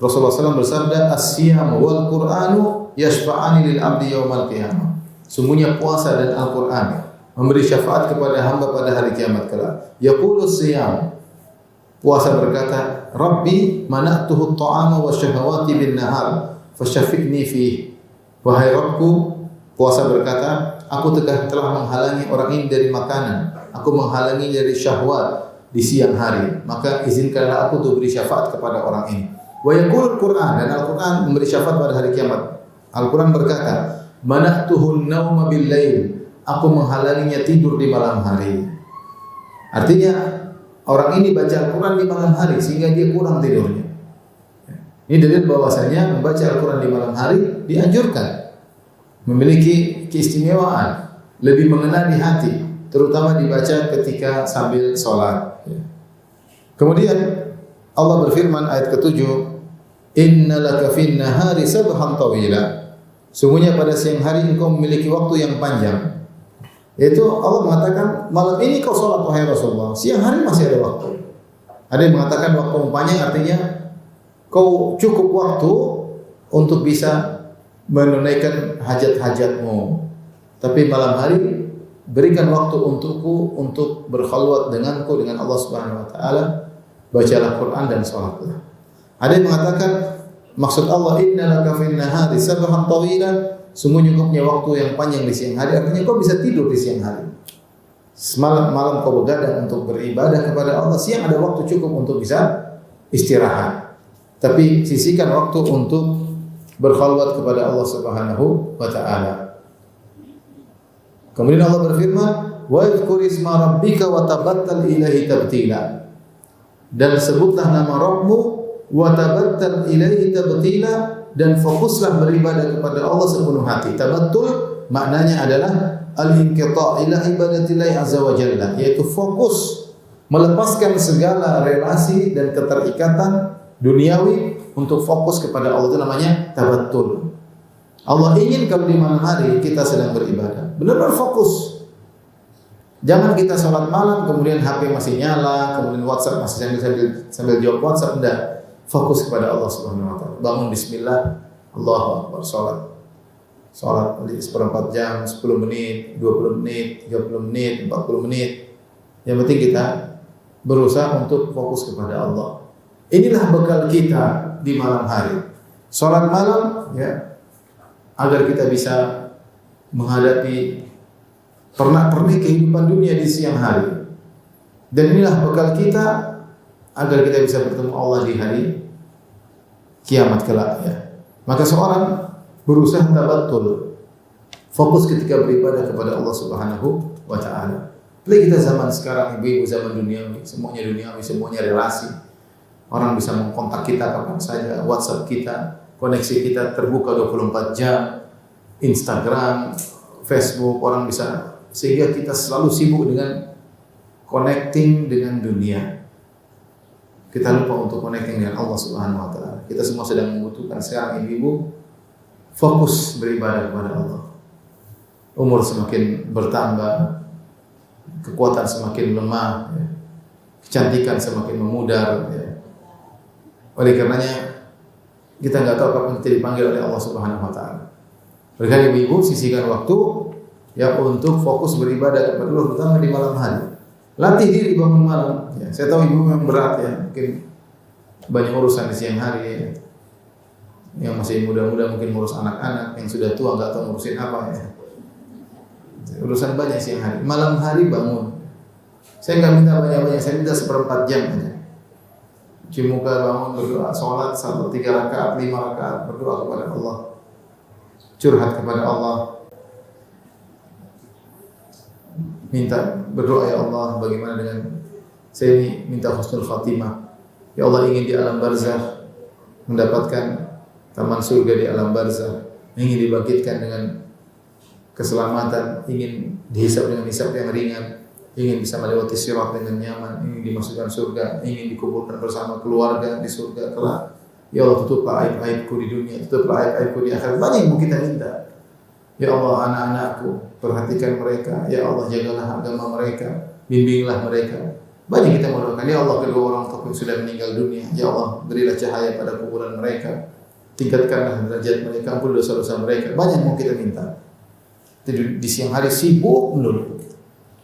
Rasulullah SAW bersabda, as-siyam wal Qur'anu yashfa'ani lil abdi yaumal qiyamah. Sungguhnya puasa dan Al-Quran memberi syafaat kepada hamba pada hari kiamat kelak. Yaqulu siyam, puasa berkata, Rabbi mana'tuhu at-ta'ama wa syahawati bin nahar fasyafi'ni fih. Wahai Rabbku, puasa berkata, aku telah menghalangi orang ini dari makanan, aku menghalangi dari syahwat di siang hari, maka izinkanlah aku untuk beri syafaat kepada orang ini. Wa yaqulu al-Quran, dan Al-Quran memberi syafaat pada hari kiamat. Al-Quran berkata, mana'tuhu an-nauma bil-lail, aku menghalanginya tidur di malam hari. Artinya orang ini baca Al-Quran di malam hari sehingga dia kurang tidurnya. Ini dalil bahwasanya membaca Al-Quran di malam hari dianjurkan, memiliki keistimewaan, lebih mengena di hati, terutama dibaca ketika sambil sholat. Kemudian Allah berfirman ayat ke-7, innalaka fin nahari sabhan tawila. Sungguhnya pada siang hari engkau memiliki waktu yang panjang. Yaitu Allah mengatakan malam ini kau sholat wahai Rasulullah, siang hari masih ada waktu. Ada yang mengatakan waktu panjang artinya kau cukup waktu untuk bisa menunaikan hajat-hajatmu. Tapi malam hari berikan waktu untukku untuk berkhalwat denganku, dengan Allah Subhanahu wa taala. Bacalah Quran dan salatlah. Ada yang mengatakan maksud Allah innalaka fin nahari sabhan tawila, sungguhnya kau punya waktu yang panjang di siang hari, artinya kau bisa tidur di siang hari. Semalam malam kau begadang untuk beribadah kepada Allah, siang ada waktu cukup untuk bisa istirahat. Tapi sisihkan waktu untuk berkhalwat kepada Allah Subhanahu wa taala. Kemudian Allah berfirman, "Wa dzkur isma rabbika wa tabattal ilaihi tabtila." Dan sebutlah nama Rabbmu wa tabattal ilaihi tabtila, dan fokuslah beribadah kepada Allah sepenuh hati. Tabattul maknanya adalah al-inqita' ila ibadatillahi azza wa jalla, yaitu fokus melepaskan segala relasi dan keterikatan duniawi untuk fokus kepada Allah, itu namanya tabattul. Allah ingin kalau di malam hari kita sedang beribadah, benar-benar fokus. Jangan kita sholat malam kemudian HP masih nyala, kemudian WhatsApp masih sambil jawab WhatsApp, enggak. Fokus kepada Allah Subhanahu wa taala. Bangun bismillah, Allahu akbar, sholat. Sholat seperempat jam, 10 menit, 20 menit, 30 menit, 40 menit. Yang penting kita berusaha untuk fokus kepada Allah. Inilah bekal kita di malam hari. Sholat malam ya, agar kita bisa menghadapi pernak-pernik kehidupan dunia di siang hari. Dan inilah bekal kita agar kita bisa bertemu Allah di hari kiamat kelak ya. Maka seorang berusaha tabattul, fokus ketika beribadah kepada Allah Subhanahu wa taala. Apalagi kita zaman sekarang, ibu-ibu zaman duniawi, semuanya relasi. Orang bisa mengkontak kita kapan saja, WhatsApp kita, koneksi kita terbuka 24 jam, Instagram, Facebook, orang bisa, sehingga kita selalu sibuk dengan connecting dengan dunia. Kita lupa untuk connecting dengan Allah Subhanahu wa taala. Kita semua sedang membutuhkan sekarang ibu-ibu fokus beribadah kepada Allah. Umur semakin bertambah, kekuatan semakin lemah, ya. Kecantikan semakin memudar. Ya. Oleh karenanya kita nggak tahu kapan kita dipanggil oleh Allah Subhanahu wa taala. Oleh karena ibu-ibu sisihkan waktu ya untuk fokus beribadah kepada Allah, terutama di malam hari. Latih diri bangun malam. Ya, saya tahu ibu memang berat ya, mungkin banyak urusan di siang hari. Ya. Yang masih muda-muda mungkin ngurus anak-anak, yang sudah tua nggak tahu ngurusin apa ya. Urusan banyak siang hari. Malam hari bangun. Saya nggak minta banyak-banyak, saya minta 1/4 jam aja. Cuci muka, bangun, berdoa, sholat 1, 3 rakaat, 5 rakaat, berdoa kepada Allah, curhat kepada Allah, minta berdoa, ya Allah bagaimana dengan saya ini, minta husnul khatimah. Ya Allah, ingin di alam barzakh mendapatkan taman surga di alam barzakh, ingin dibangkitkan dengan keselamatan, ingin dihisab dengan hisab yang ringan, ingin bisa melewati sirat dengan nyaman, ingin dimasukkan surga, ingin dikumpulkan bersama keluarga di surga kelak. Ya Allah, tutuplah aib-aibku di dunia, tutuplah aib-aibku di akhirat. Banyak yang mau kita minta. Ya Allah, anak-anakku, perhatikan mereka. Ya Allah, jagalah agama mereka, bimbinglah mereka. Banyak kita mau doakan. Ya Allah, kedua orang tua yang sudah meninggal dunia, ya Allah, berilah cahaya pada kuburan mereka, tingkatkanlah derajat mereka, ampun dosa-dosa mereka. Banyak yang mau kita minta. Di siang hari sibuk melulu.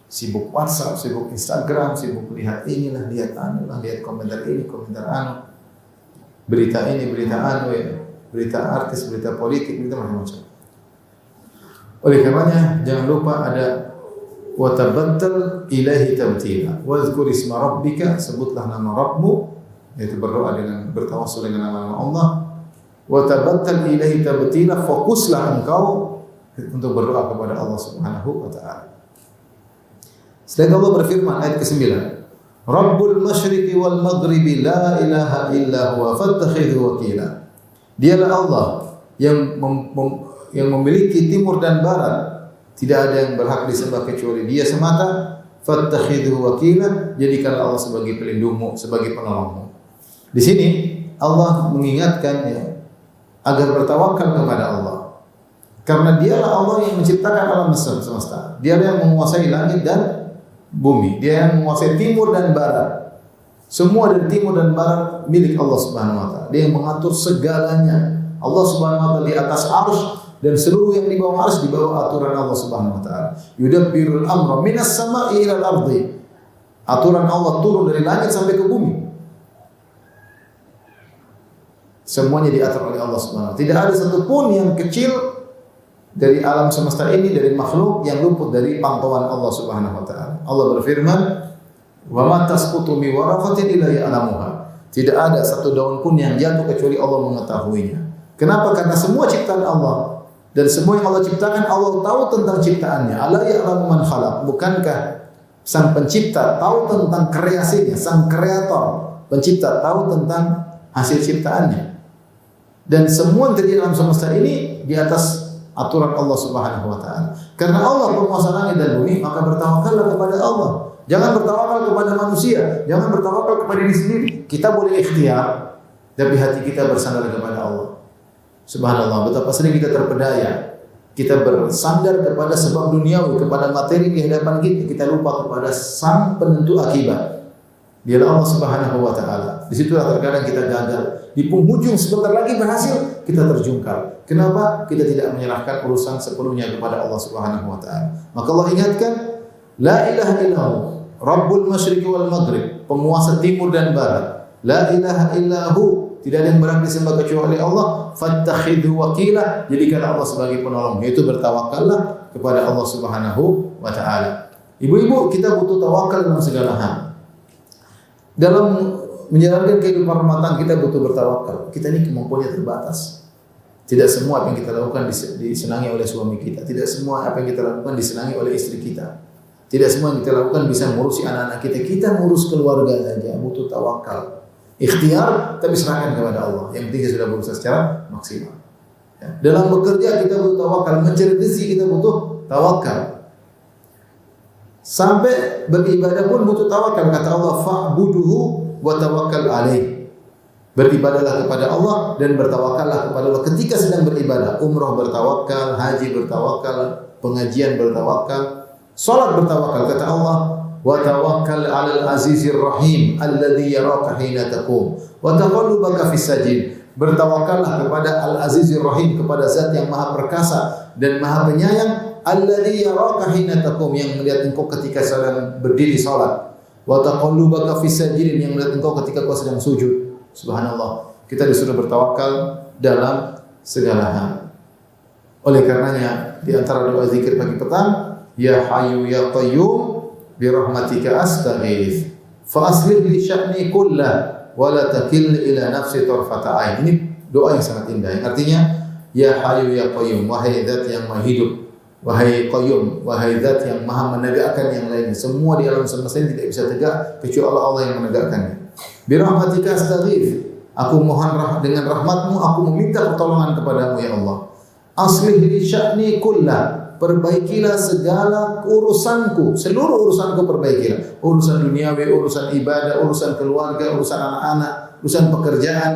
Sibuk WhatsApp, sibuk Instagram, sibuk lihat inilah, lihat anu lah, lihat komentar ini, komentar anu, berita ini, berita anu ya, berita artis, berita politik, berita macam-macam. Oleh karenanya jangan lupa ada wa tabattal ilaihi tabtila, wa dzkur isma rabbika, sebutlah nama Rabbmu, yaitu berdoa dengan bertawassul dengan nama Allah. Wa tabattal ilaihi tabtila, fokuslah engkau untuk berdoa kepada Allah Subhanahu wa taala. Selain Allah berfirman ayat ke-9, Rabbul masyriqi wal maghribi la ilaha illa huwa fattakhidhu wakila. Dialah Allah yang yang memiliki timur dan barat. Tidak ada yang berhak disembah kecuali Dia semata. Fattakhidhu wakila, jadikan Allah sebagai pelindungmu, sebagai penolongmu. Di sini Allah mengingatkan ya, agar bertawakal kepada Allah. Karena Dialah Allah yang menciptakan alam semesta. Dialah yang menguasai langit dan bumi. Dia yang menguasai timur dan barat. Semua dari timur dan barat milik Allah Subhanahu wa taala. Dia yang mengatur segalanya. Allah Subhanahu wa taala di atas arsy dan seluruh yang di bawah arsy di bawah aturan Allah Subhanahu wa taala. Yudabbirul amra minas sama'i ilal ardi. Aturan Allah turun dari langit sampai ke bumi. Semuanya diatur oleh Allah Subhanahu wa taala. Tidak ada satupun yang kecil dari alam semesta ini, dari makhluk yang luput dari pantauan Allah Subhanahu wa taala. Allah berfirman, "Wa ma tasqutu min waraqatin illa ya'lamuha." Tidak ada satu daun pun yang jatuh kecuali Allah mengetahuinya. Kenapa? Karena semua ciptaan Allah dan semua yang Allah ciptakan, Allah tahu tentang ciptaannya. Ala ya'lamu man khalaq. Bukankah Sang Pencipta tahu tentang kreasinya, Sang Kreator, Pencipta tahu tentang hasil ciptaannya. Dan semua yang terjadi dalam semesta ini di atas aturan Allah Subhanahu wa taala. Karena Allah penguasa langit dan bumi, maka bertawakallah kepada Allah. Jangan bertawakal kepada manusia, jangan bertawakal kepada diri sendiri. Kita boleh ikhtiar, tapi hati kita bersandar kepada Allah. Subhanallah, betapa sering kita terpedaya. Kita bersandar kepada sebab duniawi, kepada materi di hadapan kita. Kita lupa kepada Sang penentu akibat. Dialah Allah Subhanahu wa taala. Disitulah terkadang kita gagal. Di penghujung sebentar lagi berhasil, kita terjungkal. Kenapa? Kita tidak menyerahkan urusan sepenuhnya kepada Allah Subhanahu wa taala. Maka Allah ingatkan, la ilaha illahu, Rabbul masyriqi wal maghrib, penguasa timur dan barat. La ilaha illahu, tidak ada yang berhak disembah kecuali Allah. Fattakhidhu wakila, jadikan Allah sebagai penolong. Yaitu bertawakallah kepada Allah Subhanahu wa taala. Ibu-ibu, kita butuh tawakal dalam segala hal. Dalam menjalankan kehidupan rumah tangga kita butuh bertawakal. Kita ini kemampuannya terbatas. Tidak semua apa yang kita lakukan disenangi oleh suami kita. Tidak semua apa yang kita lakukan disenangi oleh istri kita. Tidak semua yang kita lakukan bisa mengurusi anak-anak kita. Kita ngurus keluarga saja butuh tawakal. Ikhtiar tapi serahkan kepada Allah. Yang penting kita sudah berusaha secara maksimal. Ya. Dalam bekerja kita butuh tawakal. Mencari rezeki kita butuh tawakal. Sampai beribadah pun butuh tawakal. Kata Allah, fa'buduhu wa tawakkal alaih. Beribadahlah kepada Allah dan bertawakallah kepada Allah ketika sedang beribadah. Umrah bertawakal, haji bertawakal, pengajian bertawakal, salat bertawakal. Kata Allah, wa tawakkal 'alal azizir rahim alladzi yaraka hina taqum wa taqallubaka fis sajid. Bertawakallah kepada Al-Azizir Rahim, kepada Zat yang Maha Perkasa dan Maha Penyayang, alladzi yaraka hina taqum, yang melihat engkau ketika sedang berdiri salat. Wa taqallubaka fis sajidin, yang melihat engkau ketika kau sedang sujud. Subhanallah, kita disuruh bertawakal dalam segala hal. Oleh karenanya di antara doa zikir pagi petang, ya hayyu ya qayyum bi rahmatika astaghits fa aslih li sya'ni kullah wa la takilni ila nafsi tarfata ain. Ini doa yang sangat indah yang artinya ya hayyu ya qayyum, wahai zat yang maha hidup, wahai qayyum, wahai zat yang maha menegakkan yang lainnya. Semua di alam semesta ini tidak bisa tegak kecuali Allah yang menegakkannya. Bi rahmatika astaghits, aku mohon dengan rahmatmu aku meminta pertolongan kepadamu ya Allah. Aslih li sya'ni kullah, perbaikilah segala urusanku, seluruh urusanku perbaikilah. Urusan duniawi, urusan ibadah, urusan keluarga, urusan anak-anak, urusan pekerjaan.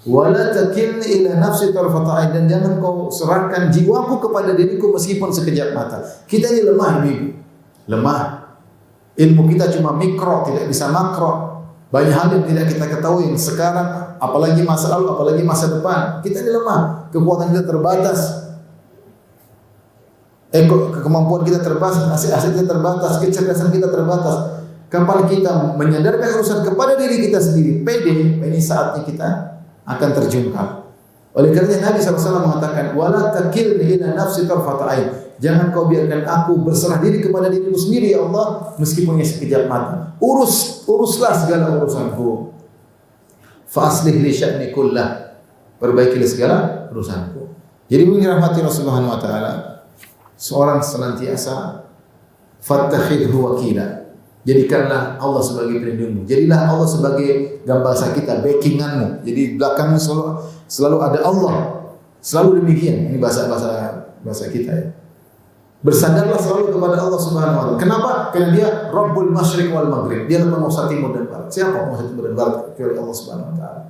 Wala takilni ila nafsi tarfata ain, dan jangan kau serahkan jiwaku kepada diriku meskipun sekejap mata. Kita ini lemah, Ibu. Lemah. Ilmu kita cuma mikro, tidak bisa makro. Banyak hal yang tidak kita ketahui sekarang, apalagi masa lalu, apalagi masa depan. Kita ini lemah, kekuatan kita terbatas. Kemampuan kita terbatas, aset kita terbatas, kecerdasan kita terbatas. Kapan kita menyadarkan urusan kepada diri kita sendiri, pede, ini saatnya kita akan terjungkal. Oleh karena Nabi SAW mengatakan, wala takilni ila nafsi tarfata ain. Jangan kau biarkan aku berserah diri kepada dirimu sendiri ya Allah, meskipun hanya sekejap mata. Uruslah segala urusanku. Fa aslih li sya'ni kullah, perbaikilah segala urusanku. Jadi mengira rahmati Rasulullah Subhanahu wa taala, seorang senantiasa fattakhidhu wakila, Jadikanlah Allah sebagai pelindungmu. Jadilah Allah sebagai gambasa kita, backinganmu. Jadi belakangmu selalu ada Allah. Selalu demikian. Ini bahasa kita ya. Bersandarlah selalu kepada Allah Subhanahu wa taala. Kenapa? Karena dia Rabbul Masyriq wal Maghrib. Dia penguasa timur dan barat. Siapa penguasa timur dan barat kecuali Allah Subhanahu wa taala?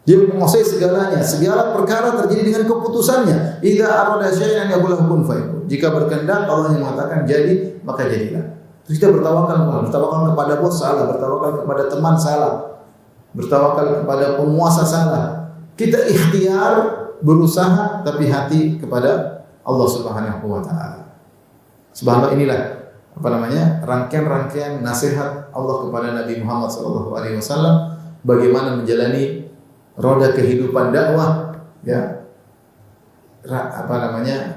Dia menguasai segalanya. Segala perkara terjadi dengan keputusannya. Idza arada syai'an yaqulu kun fayakun. Jika berkehendak Allah yang mengatakan jadi, maka jadilah. Terus kita bertawakal kepada bos salah, bertawakal kepada teman salah, bertawakal kepada penguasa salah. Kita ikhtiar berusaha tapi hati kepada Allah Subhanahu wa taala. Subhanallah, inilah rangkaian nasihat Allah kepada Nabi Muhammad sallallahu alaihi wasallam bagaimana menjalani roda kehidupan dakwah ya.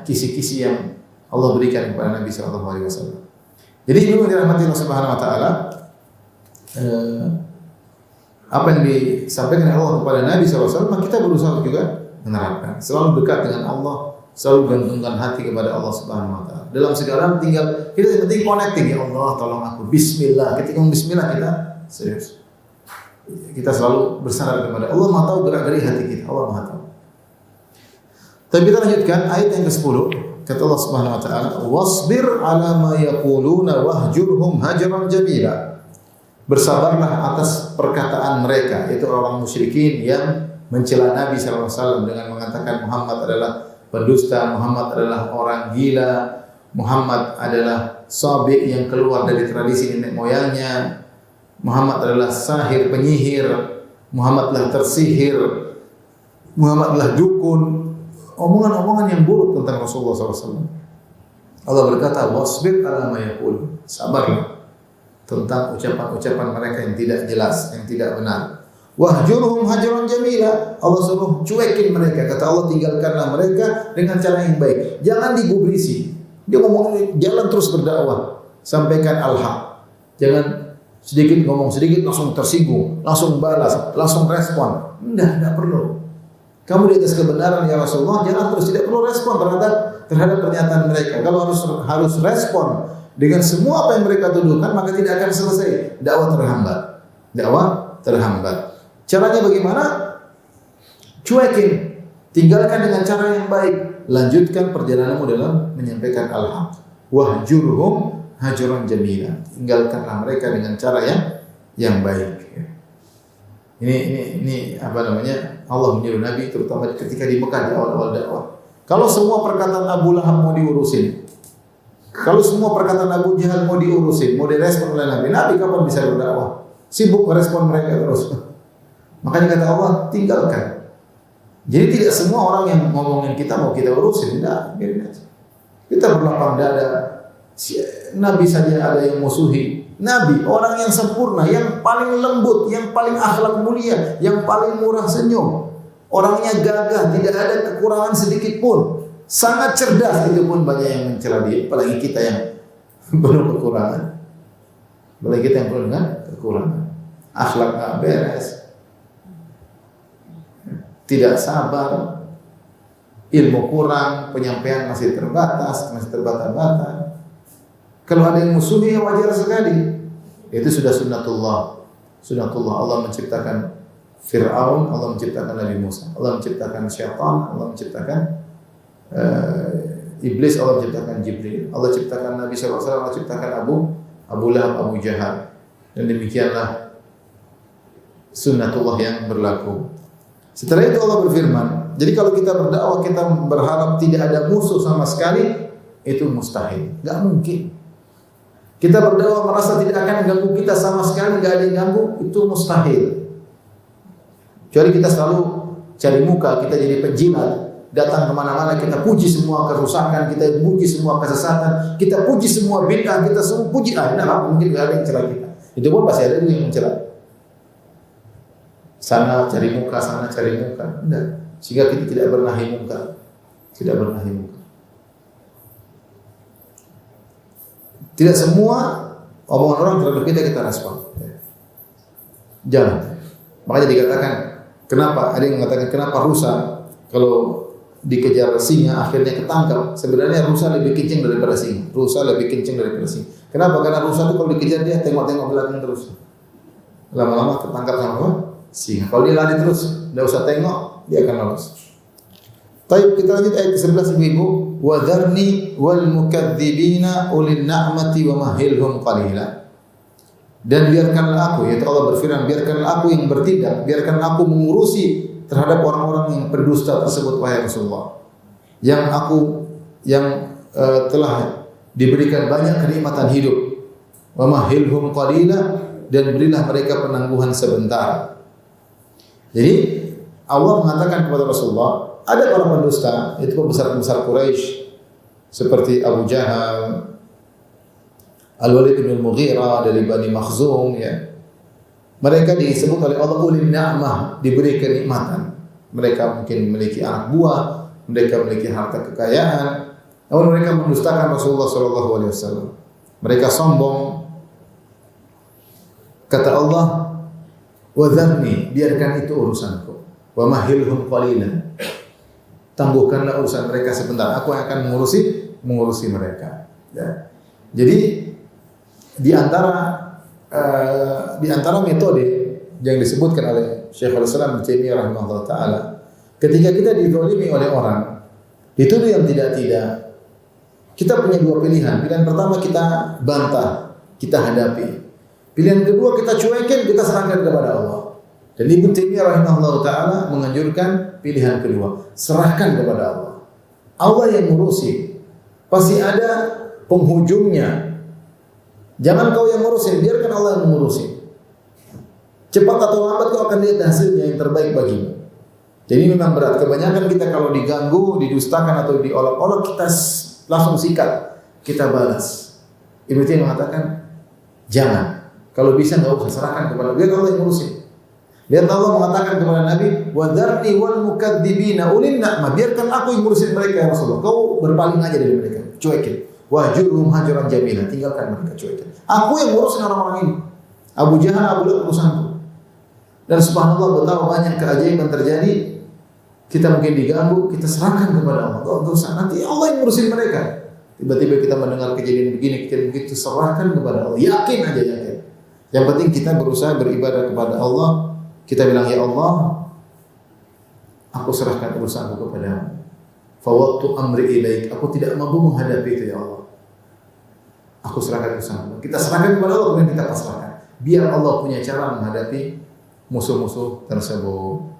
Kisi-kisi yang Allah berikan kepada Nabi sallallahu alaihi wasallam. Jadi ini dirahmati Allah Subhanahu wa taala. Apa yang disampaikan Allah kepada Nabi sallallahu alaihi wasallam kita berusaha juga menerapkan. Selalu dekat dengan Allah, selalu gantungkan hati kepada Allah Subhanahu wa taala. Dalam segala tinggal kita yang penting connecting, ya Allah tolong aku. Bismillah. Ketika bismillah kita serius. Kita selalu bersandar kepada Allah, Maha tahu gerak-gerik hati kita. Allah Maha tahu. Tapi kita lanjutkan ayat yang ke-10. Kata Allah Subhanahu wa taala, "Wasbir 'ala ma yaquluna wahjurhum hajran jamila." Bersabarlah atas perkataan mereka, yaitu orang musyrikin yang mencela Nabi sallallahu alaihi wasallam dengan mengatakan Muhammad adalah pendusta, Muhammad adalah orang gila, Muhammad adalah sabi yang keluar dari tradisi nenek moyangnya, Muhammad adalah sahir penyihir, Muhammad adalah tersihir, Muhammad adalah dukun. Omongan-omongan yang buruk tentang Rasulullah SAW. Allah berkata, wasbir ala ma yaqul. Sabarlah tentang ucapan-ucapan mereka yang tidak jelas, yang tidak benar. Wahjurhum hajran jamila. Allah suruh cuekin mereka. Kata Allah, tinggalkanlah mereka dengan cara yang baik. Jangan digubrisi. Dia ngomong jalan terus berdakwah. Sampaikan al-haq. Jangan sedikit ngomong sedikit langsung tersinggung, langsung balas, langsung respon. Enggak perlu. Kamu di atas kebenaran ya Rasulullah, jangan terus, tidak perlu respon terhadap pernyataan mereka. Kalau harus respon dengan semua apa yang mereka tuduhkan, maka tidak akan selesai. Dakwah terhambat. Caranya bagaimana? Cuekin. Tinggalkan dengan cara yang baik. Lanjutkan perjalananmu dalam menyampaikan al-haq. Wahjurhum hajran jamila. Tinggalkanlah mereka dengan cara yang baik. Ini Allah menyuruh Nabi terutama ketika di Mekah di awal-awal dakwah. Kalau semua perkataan Abu Lahab mau diurusin, kalau semua perkataan Abu Jahal mau diurusin, mau direspon oleh Nabi, Nabi kapan bisa berdakwah? Sibuk merespon mereka terus. Makanya kata Allah, tinggalkan. Jadi tidak semua orang yang ngomongin kita mau kita urusin, tidak, biarin aja. Kita berlapang dada. Nabi saja ada yang musuhi. Nabi, orang yang sempurna, yang paling lembut, yang paling akhlak mulia, yang paling murah senyum. Orangnya gagah, tidak ada kekurangan sedikit pun. Sangat cerdas, itu pun banyak yang mencela dia. Apalagi kita yang penuh kekurangan. Apalagi kita yang penuh dengan kekurangan. Akhlak nggak beres. Tidak sabar. Ilmu kurang, penyampaian masih terbatas, masih terbata-bata. Kalau ada yang musuhi ya wajar sekali. Itu sudah sunnatullah. Sunnatullah. Allah menciptakan Fir'aun, Allah menciptakan Nabi Musa, Allah menciptakan syaitan, Allah menciptakan iblis, Allah menciptakan Jibril, Allah ciptakan Nabi SAW, Allah ciptakan Abu Lahab, Abu Jahal. Dan demikianlah sunnatullah yang berlaku. Setelah itu Allah berfirman, jadi kalau kita berdakwah kita berharap tidak ada musuh sama sekali, itu mustahil, enggak mungkin. Kita berdakwah merasa tidak akan ganggu kita sama sekali, enggak ada yang ganggu, itu mustahil. Kecuali kita selalu cari muka, kita jadi penjilat, datang kemana-mana kita puji semua kerusakan, kita puji semua kesesatan, kita puji semua bid'ah, kita semua puji. Nah, mungkin enggak ada yang celah kita. Itu pun pasti ada yang mencela. Sana cari muka, sana cari muka. Enggak. Sehingga kita tidak bernahi muka. Tidak bernahi muka. Tidak semua omongan orang terhadap kita respon. Jangan. Makanya dikatakan, kenapa? Ada yang mengatakan kenapa rusa kalau dikejar singa akhirnya ketangkap? Sebenarnya rusa lebih kencing daripada singa. Rusa lebih kencing daripada singa. Kenapa? Karena rusa itu kalau dikejar dia tengok-tengok belakang terus. Lama-lama ketangkap sama apa? Singa. Kalau dia lari terus, tidak usah tengok, dia akan lolos. Baik, kita lanjut ayat ke-11 ibu-ibu. Wa dzarni wal mukadzibina ulil na'mati wa mahilhum qalila. Dan biarkanlah aku, yaitu Allah berfirman, biarkanlah aku yang bertindak, biarkan aku mengurusi terhadap orang-orang yang berdusta tersebut, wahai Rasulullah. Yang telah diberikan banyak kenikmatan hidup. Wa mahilhum qalila, dan berilah mereka penangguhan sebentar. Jadi Allah mengatakan kepada Rasulullah, ada orang pendusta, itu pembesar-pembesar Quraisy seperti Abu Jahal, Al-Walid bin Al-Mughirah dari Bani Makhzum, ya. Mereka disebut oleh Allah ulil ni'mah, diberi kenikmatan. Mereka mungkin memiliki anak buah, mereka memiliki harta kekayaan, namun mereka mendustakan Rasulullah sallallahu alaihi wasallam. Mereka sombong. Kata Allah, "Wa dzarni", biarkan itu urusanku. "Wa mahilhum qalilan", tangguhkanlah urusan mereka sebentar. Aku akan mengurusi mereka. Ya. Jadi di antara metode yang disebutkan oleh Syekhul Islam Ibnu Taimiyah rahimahullah taala, ketika kita dizalimi oleh orang, dituduh yang tidak-tidak, kita punya dua pilihan. Pilihan pertama kita bantah, kita hadapi. Pilihan kedua kita cuekin, kita serahkan kepada Allah. Dan Ibnu Taimiyah rahimahullah taala menganjurkan pilihan kedua, serahkan kepada Allah. Allah yang ngurusi. Pasti ada penghujungnya. Jangan kau yang ngurusin, biarkan Allah yang mengurusi. Cepat atau lambat kau akan lihat hasilnya yang terbaik bagimu. Jadi memang berat. Kebanyakan kita kalau diganggu, didustakan atau diolok-olok, kita langsung sikat, kita balas. Ibnu Taimiyah mengatakan, jangan. Kalau bisa enggak usah, serahkan kepada Allah, biar Allah yang ngurusin. Lihat Allah mengatakan kepada Nabi, "Wa dzarni wal mukadzibina ulil na'mah", biarkan aku yang ngurusin mereka ya Rasulullah. Kau berpaling aja dari mereka, cuekin. Wahjurhum hajaran jamila, tinggalkan mereka, cuekin. Aku yang ngurusin orang-orang ini. Abu Jahal, Abu Lahab urusanku. Dan subhanallah betapa banyak keajaiban terjadi. Kita mungkin diganggu, kita serahkan kepada Allah. Enggak usah, nanti Allah yang ngurusin mereka. Tiba-tiba kita mendengar kejadian begini, kejadian begitu, serahkan kepada Allah. Yakin aja, yakin. Yang penting kita berusaha beribadah kepada Allah. Kita bilang, ya Allah, aku serahkan urusanku kepadamu. Fawwadtu amri ilaik, aku tidak mampu menghadapi itu ya Allah. Aku serahkan urusanku. Kita serahkan kepada Allah, kemudian kita pasrahkan. Biar Allah punya cara menghadapi musuh-musuh tersebut.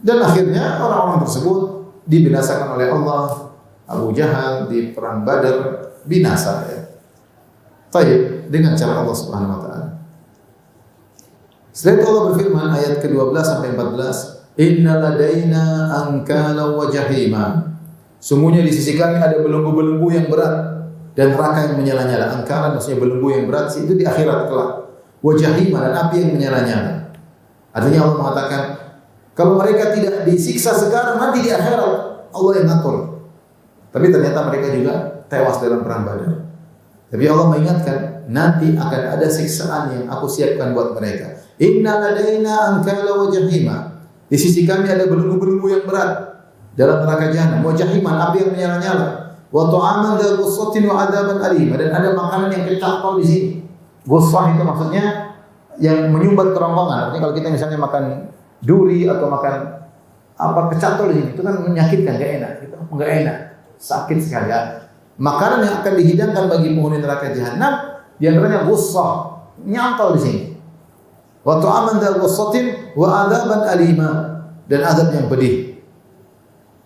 Dan akhirnya orang-orang tersebut dibinasakan oleh Allah. Abu Jahal di perang Badar binasa, ya. Baik, dengan cara Allah Subhanahu wa taala. Setelah itu Allah berfirman ayat ke-12 sampai 14, "Inna ladaina ankala wa jahima." Sungguhnya di sisi kami ada belenggu-belenggu yang berat dan neraka yang menyala-nyala. Ankala maksudnya belenggu yang berat, itu di akhirat kelak. Wa jahima, dan api yang menyala-nyala. Artinya Allah mengatakan, kalau mereka tidak disiksa sekarang, nanti di akhirat Allah yang ngatur. Tapi ternyata mereka juga tewas dalam perang Badar. Tapi Allah mengingatkan, nanti akan ada siksaan yang aku siapkan buat mereka. Inna ladaina ankala wa jahima. Di sisi kami ada belenggu-belenggu yang berat dalam neraka jahanam. Wa jahiman, api yang menyala-nyala. Wa ta'aman dha ghussatin wa adzaban alim. Dan ada makanan yang kecantol di sini. Ghussah itu maksudnya yang menyumbat kerongkongan. Artinya kalau kita misalnya makan duri atau makan apa kecantol di sini, itu kan menyakitkan, enggak enak, gitu. Enggak enak, sakit sekali. Makanan yang akan dihidangkan bagi penghuni neraka jahanam di antaranya ghussah, nyantol di sini. Wa ta'aman dha ghussatin wa adzaban alima, dan azab yang pedih.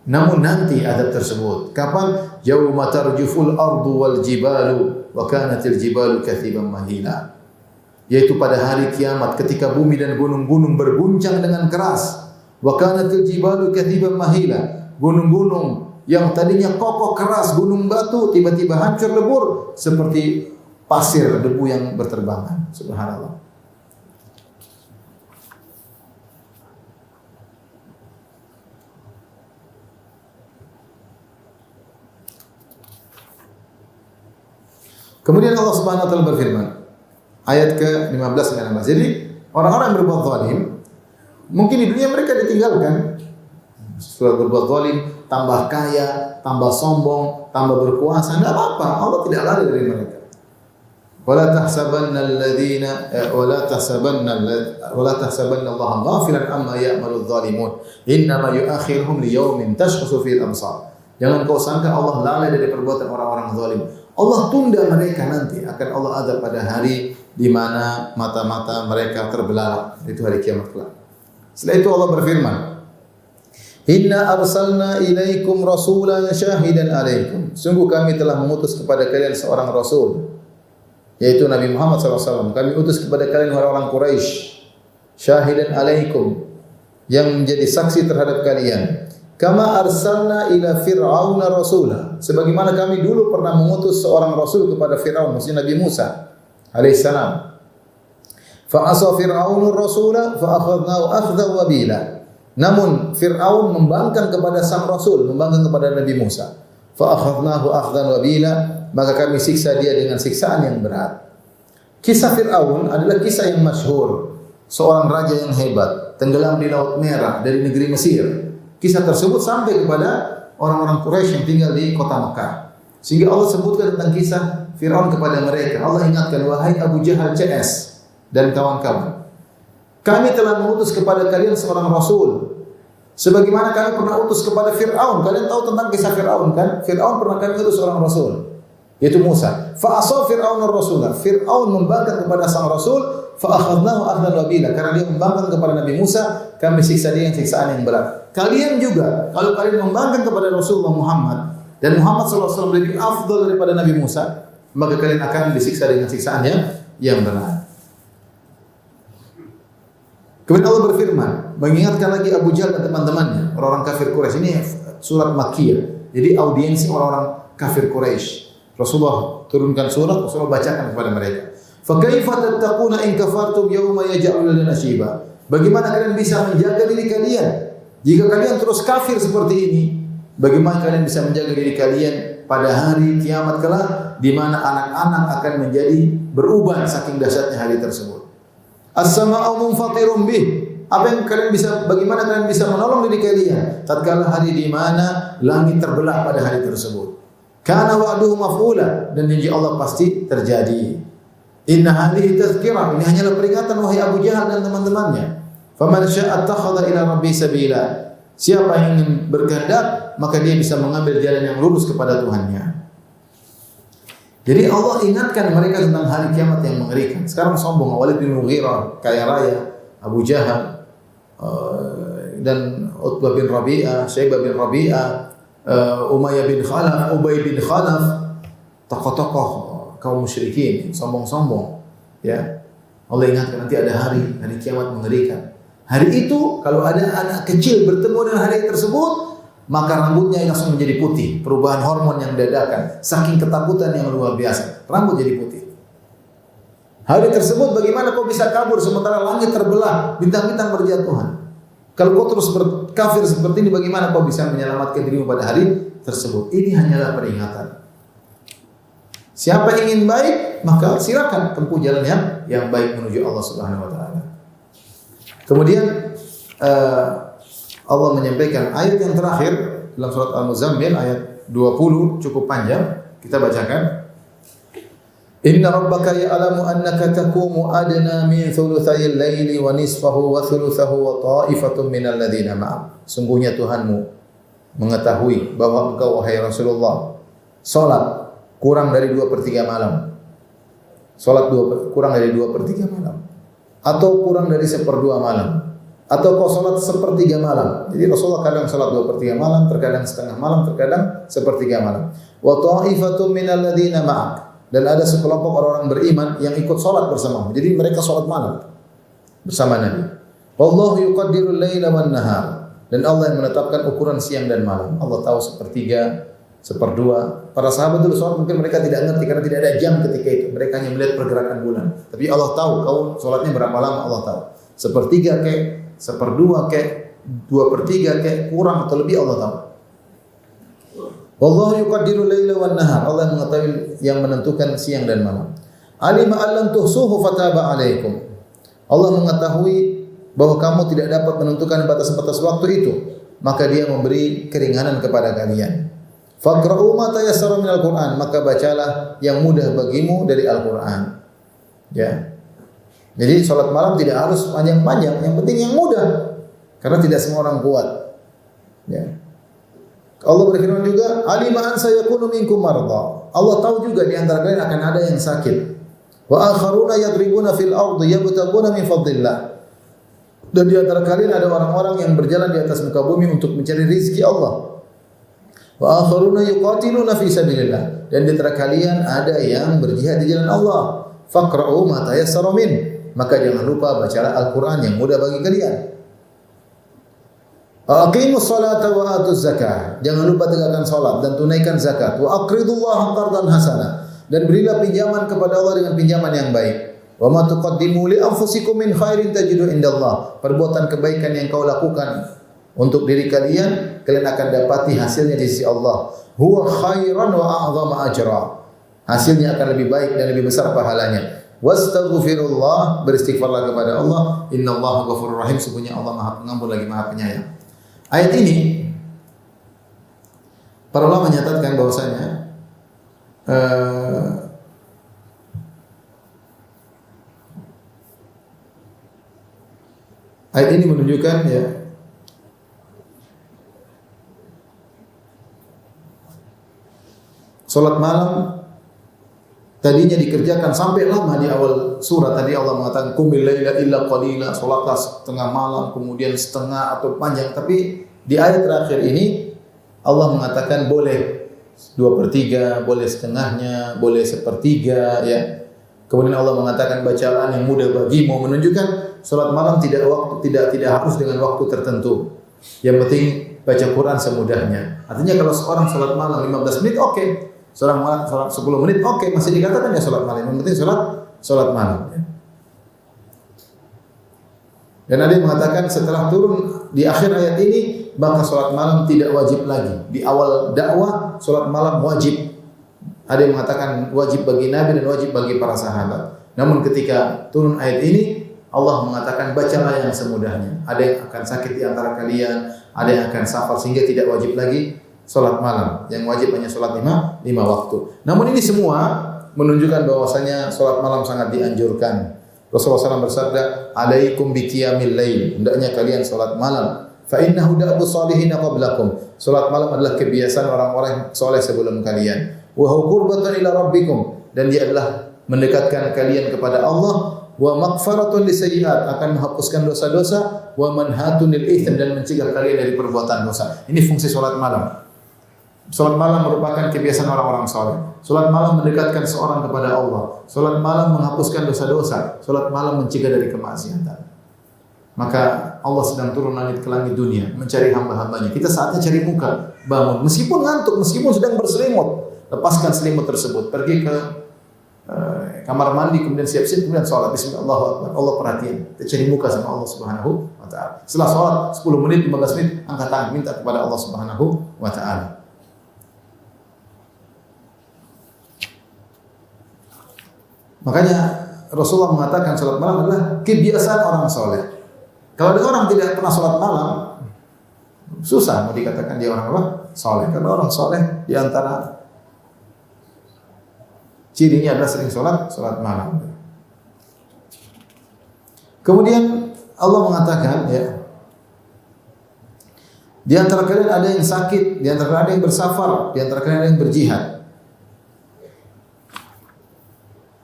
Namun nanti azab tersebut kapan? Yauma tarjuful ardu wal jibalu wa kanatil jibalu kathiban mahila. Yaitu pada hari kiamat ketika bumi dan gunung-gunung berguncang dengan keras. Wa kanatil jibalu kathiban mahila. Gunung-gunung yang tadinya kokoh keras, gunung batu, tiba-tiba hancur lebur seperti pasir debu yang berterbangan. Subhanallah. Kemudian Allah Subhanahu wa taala berfirman, ayat ke-15 dan 16. Jadi orang-orang yang berbuat zalim, mungkin di dunia mereka ditinggalkan, Setelah berbuat zalim, tambah kaya, tambah sombong, tambah berkuasa, tidak apa-apa. Allah tidak lari dari mereka. ولا تحسبن الذين ولا تحسبن الله غافلا عما يعمل الظالمون إنما يؤخرهم ليوم تشخص فيه الأبصار. Jangan kau sangka Allah lalai dari perbuatan orang-orang zalim. Allah tunda mereka nanti akan Allah azab pada hari di mana mata-mata mereka terbelalak. Itu hari kiamat kelak. Setelah itu Allah berfirman, Inna arsalna ilaikum rasulan syahidan alaikum. Sungguh kami telah mengutus kepada kalian seorang rasul, yaitu Nabi Muhammad SAW. Kami utus kepada kalian orang-orang Quraisy, syahidan alaikum, yang menjadi saksi terhadap kalian. Kama arsalna ila fir'auna rasula. Sebagaimana kami dulu pernah mengutus seorang rasul kepada Fir'aun, maksudnya Nabi Musa alaihissalam. Fa asa fir'aunur rasula fa akhadnahu akhdan wabila. Namun Fir'aun membangkang kepada sang rasul, membangkang kepada Nabi Musa. Fa akhadnahu akhdan wabila, maka kami siksa dia dengan siksaan yang berat. Kisah Fir'aun adalah kisah yang masyhur. Seorang raja yang hebat tenggelam di Laut Merah dari negeri Mesir. Kisah tersebut sampai kepada orang-orang Quraisy yang tinggal di kota Mekah. Sehingga Allah sebutkan tentang kisah Fir'aun kepada mereka. Allah ingatkan, wahai Abu Jahal CS dan kawan-kawan, kami telah mengutus kepada kalian seorang rasul, sebagaimana kami pernah utus kepada Fir'aun. Kalian tahu tentang kisah Fir'aun kan? Fir'aun pernah kami utus seorang rasul, yaitu Musa. Fa asa Fir'aunur rasula. Fir'aun membangkang kepada sang rasul, fa akhadnahu akhdan wabila. Karena dia membangkang kepada Nabi Musa, kami siksa dia yang siksaan yang berat. Kalian juga, kalau kalian membangkang kepada Rasulullah Muhammad dan Muhammad SAW lebih afdal daripada Nabi Musa, maka kalian akan disiksa dengan siksaan yang berat. Kemudian Allah berfirman, mengingatkan lagi Abu Jahal dan teman-temannya, orang-orang kafir Quraisy. Ini surat Makkiyah. Jadi audiensi orang-orang kafir Quraisy. Rasulullah turunkan surat, Rasulullah bacakan kepada mereka. Fa kaifa tattaquna in kafartum yawma yaj'alul lana shiba? Bagaimana kalian bisa menjaga diri kalian jika kalian terus kafir seperti ini? Bagaimana kalian bisa menjaga diri kalian pada hari kiamat kelak di mana anak-anak akan menjadi beruban saking dahsyatnya hari tersebut? As-sama'u munfatirun bih. Bagaimana kalian bisa menolong diri kalian tatkala hari di mana langit terbelah pada hari tersebut? Kana wa'duhu maf'ula, dan janji Allah pasti terjadi. Inna hadhihi tazkirah, ini hanyalah peringatan wahai Abu Jahal dan teman-temannya. Faman syaa'a attakhadha ila rabbi sabila. Siapa yang ingin berkehendak, maka dia bisa mengambil jalan yang lurus kepada Tuhannya. Jadi Allah ingatkan mereka tentang hari kiamat yang mengerikan. Sekarang sombong, Walid bin Mughirah, kaya raya, Abu Jahal, dan Utbah bin Rabi'ah, Syaibah bin Rabi'ah, Umayyah bin Khalaf, Ubay bin Khalaf, tokoh-tokoh kaum musyrikin, sombong-sombong. Ya, Allah ingatkan nanti ada hari kiamat mengerikan. Hari itu kalau ada anak kecil bertemu dengan hari tersebut, maka rambutnya langsung menjadi putih, perubahan hormon yang dadakan, saking ketakutan yang luar biasa, rambut jadi putih. Hari tersebut bagaimana kau bisa kabur sementara langit terbelah, bintang-bintang berjatuhan? Kalau kau terus berkafir seperti ini, bagaimana kau bisa menyelamatkan dirimu pada hari tersebut? Ini hanyalah peringatan. Siapa yang ingin baik, maka silakan tempuh jalan yang baik menuju Allah Subhanahu wa taala. Kemudian Allah menyampaikan ayat yang terakhir dalam surat Al-Muzammil ayat 20, cukup panjang, kita bacakan. Inna rabbaka ya'lamu annaka taqumu adna min thuluthayil laili wa nisfahu wa thuluthahu wa ta'ifatun minal ladzina ma'ak. Sungguhnya Tuhanmu mengetahui bahwa engkau wahai Rasulullah salat kurang dari 2/3 malam. Salat kurang dari 2/3 malam atau kurang dari 1/2 malam. Atau kau salat 1/3 malam. Jadi Rasulullah kadang salat 2/3 malam, terkadang setengah malam, terkadang 1/3 malam. Wa ta'ifatun minal ladzina ma'ak. Dan ada sekelompok orang-orang beriman yang ikut salat bersamamu. Jadi mereka salat malam bersama Nabi. Wallahu yuqaddirul laila wan nahar. Dan Allah yang menetapkan ukuran siang dan malam. Allah tahu 1/3, 1/2. Para sahabat dulu salat mungkin mereka tidak ngerti karena tidak ada jam ketika itu. Mereka hanya melihat pergerakan bulan. Tapi Allah tahu kau salatnya berapa lama, Allah tahu. 1/3 kek, 1/2 kek, 2/3 kek, kurang atau lebih Allah tahu. Wallahu yuqaddirul laila wan nahar. Allah mengetahui yang menentukan siang dan malam. Alima allan tuhsuhu fataba alaikum. Allah mengetahui bahwa kamu tidak dapat menentukan batas-batas waktu itu, maka dia memberi keringanan kepada kalian. Faqra'u ma tayassara minal Qur'an, maka bacalah yang mudah bagimu dari Al-Qur'an. Ya. Jadi salat malam tidak harus panjang-panjang, yang penting yang mudah. Karena tidak semua orang kuat. Ya. Allah berfirman juga, "Alima an sayakunu minkum marda." Allah tahu juga di antara kalian akan ada yang sakit. Wa akharuna yadribuna fil ardi yabtaguna min fadlillah. Dan di antara kalian ada orang-orang yang berjalan di atas muka bumi untuk mencari rezeki Allah. Wa akharuna yuqatiluna fi sabilillah. Dan di antara kalian ada yang berjihad di jalan Allah. Faqra'u ma tayassara min. Maka jangan lupa bacalah Al-Qur'an yang mudah bagi kalian. Aqimus salata wa atuz zakah. Jangan lupa tegakkan salat dan tunaikan zakat. Wa aqridullaha qardan hasanah. Dan berilah pinjaman kepada Allah dengan pinjaman yang baik. Wa ma tuqaddimu li anfusikum min khairin tajidu indallah. Perbuatan kebaikan yang kau lakukan untuk diri kalian, kalian akan dapati hasilnya di sisi Allah. Huwa khairan wa a'zama ajra. Hasilnya akan lebih baik dan lebih besar pahalanya. Wastaghfirullah, beristighfarlah kepada Allah. Innallaha ghafurur rahim, sesungguhnya Allah Maha Pengampun lagi Maha Penyayang. Ayat ini para ulama menyatakan bahwasanya ayat ini menunjukkan ya salat malam tadinya dikerjakan sampai lama di awal surat. Tadi Allah mengatakan qumil laila illa qalila, salatlah setengah malam, kemudian setengah atau panjang. Tapi di ayat terakhir ini Allah mengatakan boleh 2/3, boleh setengahnya, boleh 1/3 ya. Kemudian Allah mengatakan bacalah yang mudah bagimu, menunjukkan salat malam tidak harus dengan waktu tertentu. Yang penting baca Quran semudahnya. Artinya kalau seorang salat malam 15 menit oke. Seorang malam salat 10 menit oke, masih dikatakan ya salat malam. Yang penting salat malam ya. Dan ada yang mengatakan setelah turun di akhir ayat ini maka salat malam tidak wajib lagi. Di awal dakwah salat malam wajib. Ada yang mengatakan wajib bagi Nabi dan wajib bagi para sahabat. Namun ketika turun ayat ini Allah mengatakan bacalah yang semudahnya. Ada yang akan sakit di antara kalian, ada yang akan safar sehingga tidak wajib lagi salat malam. Yang wajib hanya salat lima waktu. Namun ini semua menunjukkan bahwasanya salat malam sangat dianjurkan. Rasulullah SAW bersabda, "Alaikum biqiyamil lail." Hendaknya kalian salat malam. Fa innahu da'bu shalihin qablakum. Salat malam adalah kebiasaan orang-orang saleh sebelum kalian. Wa huwa qurbatan ila rabbikum, dan dia adalah mendekatkan kalian kepada Allah. Wa maghfaratun lisayyi'at, akan menghapuskan dosa-dosa. Wa manhatun lil itsm, dan mencegah kalian dari perbuatan dosa. Ini fungsi salat malam. Salat malam merupakan kebiasaan orang-orang saleh. Salat malam mendekatkan seorang kepada Allah. Salat malam menghapuskan dosa-dosa. Salat malam mencegah dari kemaksiatan. Maka Allah sedang turun langit ke langit dunia mencari hamba-hambanya. Kita saatnya cari muka, bangun. Meskipun ngantuk, meskipun sedang berselimut, lepaskan selimut tersebut, pergi ke kamar mandi, kemudian siap-siap, kemudian sholat. Bismillah, Allah perhatian. Kita cari muka sama Allah Subhanahu wa Ta'ala. Setelah sholat 10 menit, 15 menit, angkat tangan minta kepada Allah Subhanahu wa Ta'ala. Makanya Rasulullah mengatakan salat malam adalah kebiasaan orang soleh. Kalau ada orang tidak pernah salat malam, susah mau dikatakan dia orang apa? Soleh. Karena orang soleh di antara cirinya adalah sering salat malam. Kemudian Allah mengatakan ya, di antara kalian ada yang sakit, di antara kalian ada yang bersafar, di antara kalian ada yang berjihad.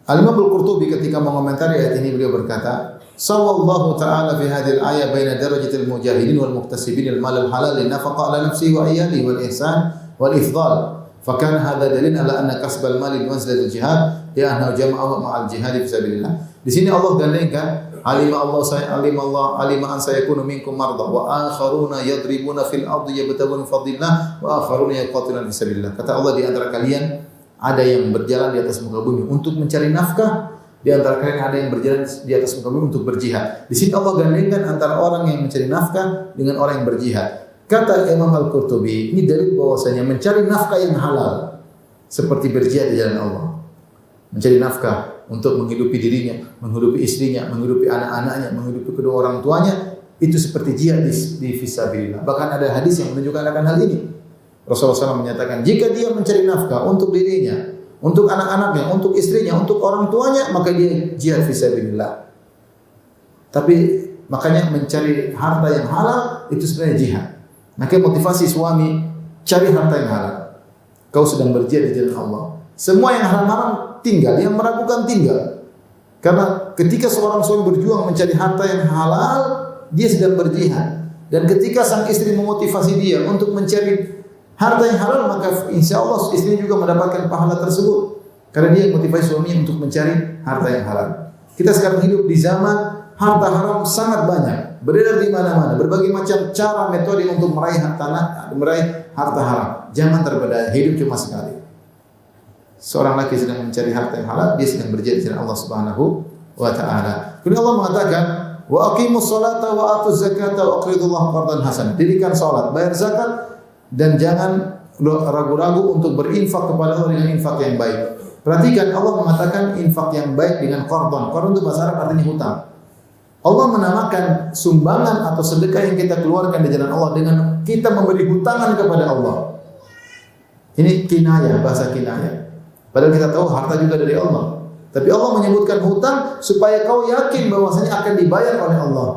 Al-Imam Al-Qurtubi ketika mengomentari ayat ini beliau berkata, "Sawallahu ta'ala fi hadhihi al-ayah baina darajatil mujahidin wal muktasibin al-mal al-halal lin-nafaqa 'ala nafsihi wa iyalihi wal ihsan wal ifdal. Fa kana hadha dalil 'ala anna kasb al-mal bi manzilatil jihad li'annahu jama'ahu ma'al jihad fi sabilillah." Di sini Allah gandengkan alima an sayakunu minkum marda wa akharuna yadribuna fil ardi yabtaguna fadlillah wa akharuna yaqatiluna fi sabilillah. Kata Allah, di antara kalian ada yang berjalan di atas muka bumi untuk mencari nafkah, di antara kalian ada yang berjalan di atas muka bumi untuk berjihad. Di sini Allah gandengkan antara orang yang mencari nafkah dengan orang yang berjihad. Kata Imam Al-Qurtubi, ini dalil bahwasanya mencari nafkah yang halal seperti berjihad di jalan Allah. Mencari nafkah untuk menghidupi dirinya, menghidupi istrinya, menghidupi anak-anaknya, menghidupi kedua orang tuanya, itu seperti jihad di fisabilillah. Bahkan ada hadis yang menunjukkan akan hal ini. Rasulullah SAW menyatakan, jika dia mencari nafkah untuk dirinya, untuk anak-anaknya, untuk istrinya, untuk orang tuanya, maka dia jihad fisabilillah. Tapi makanya mencari harta yang halal itu sebenarnya jihad. Makanya motivasi suami, cari harta yang halal. Kau sedang berjihad di jalan Allah. Semua yang haram-haram tinggal, yang meragukan tinggal. Karena ketika seorang suami berjuang mencari harta yang halal, dia sedang berjihad. Dan ketika sang istri memotivasi dia untuk mencari harta yang halal, maka insya Allah istri juga mendapatkan pahala tersebut. Karena dia motivasi suaminya untuk mencari harta yang halal. Kita sekarang hidup di zaman harta haram sangat banyak, beredar di mana-mana, berbagai macam cara metode untuk meraih harta haram. Jangan terbedaya, hidup cuma sekali. Seorang laki sedang mencari harta yang halal, dia sedang berjihad di jalan Allah Subhanahu wa taala. Kemudian Allah mengatakan, "Wa aqimus salata wa atuz zakata wa aqridullaha qardan hasan." Dirikan salat, bayar zakat dan jangan ragu-ragu untuk berinfak kepada Allah dengan infak yang baik. Perhatikan Allah mengatakan infak yang baik dengan qardan. Qardan itu bahasa Arab artinya hutang. Allah menamakan sumbangan atau sedekah yang kita keluarkan di jalan Allah dengan kita memberi hutangan kepada Allah. Ini kinayah, bahasa kinayah. Padahal kita tahu harta juga dari Allah. Tapi Allah menyebutkan hutang supaya kau yakin bahwasanya akan dibayar oleh Allah.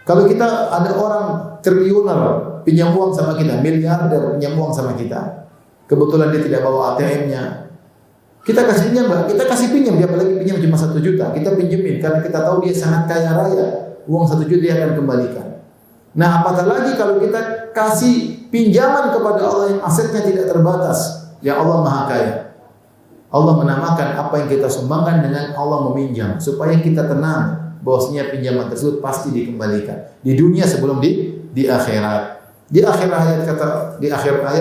Kalau kita ada orang triliuner pinjam uang sama kita, miliarder pinjam uang sama kita, kebetulan dia tidak bawa ATM-nya, kita kasih pinjam, kita kasih pinjam, dia apalagi pinjam cuma 1 juta, kita pinjemin karena kita tahu dia sangat kaya raya, uang 1 juta dia akan kembalikan. Nah, apatah lagi kalau kita kasih pinjaman kepada Allah yang asetnya tidak terbatas, yang Allah Maha Kaya. Allah menamakan apa yang kita sumbangkan dengan Allah meminjam supaya kita tenang bahwasanya pinjaman tersebut pasti dikembalikan di dunia sebelum di akhirat. Di akhir ayat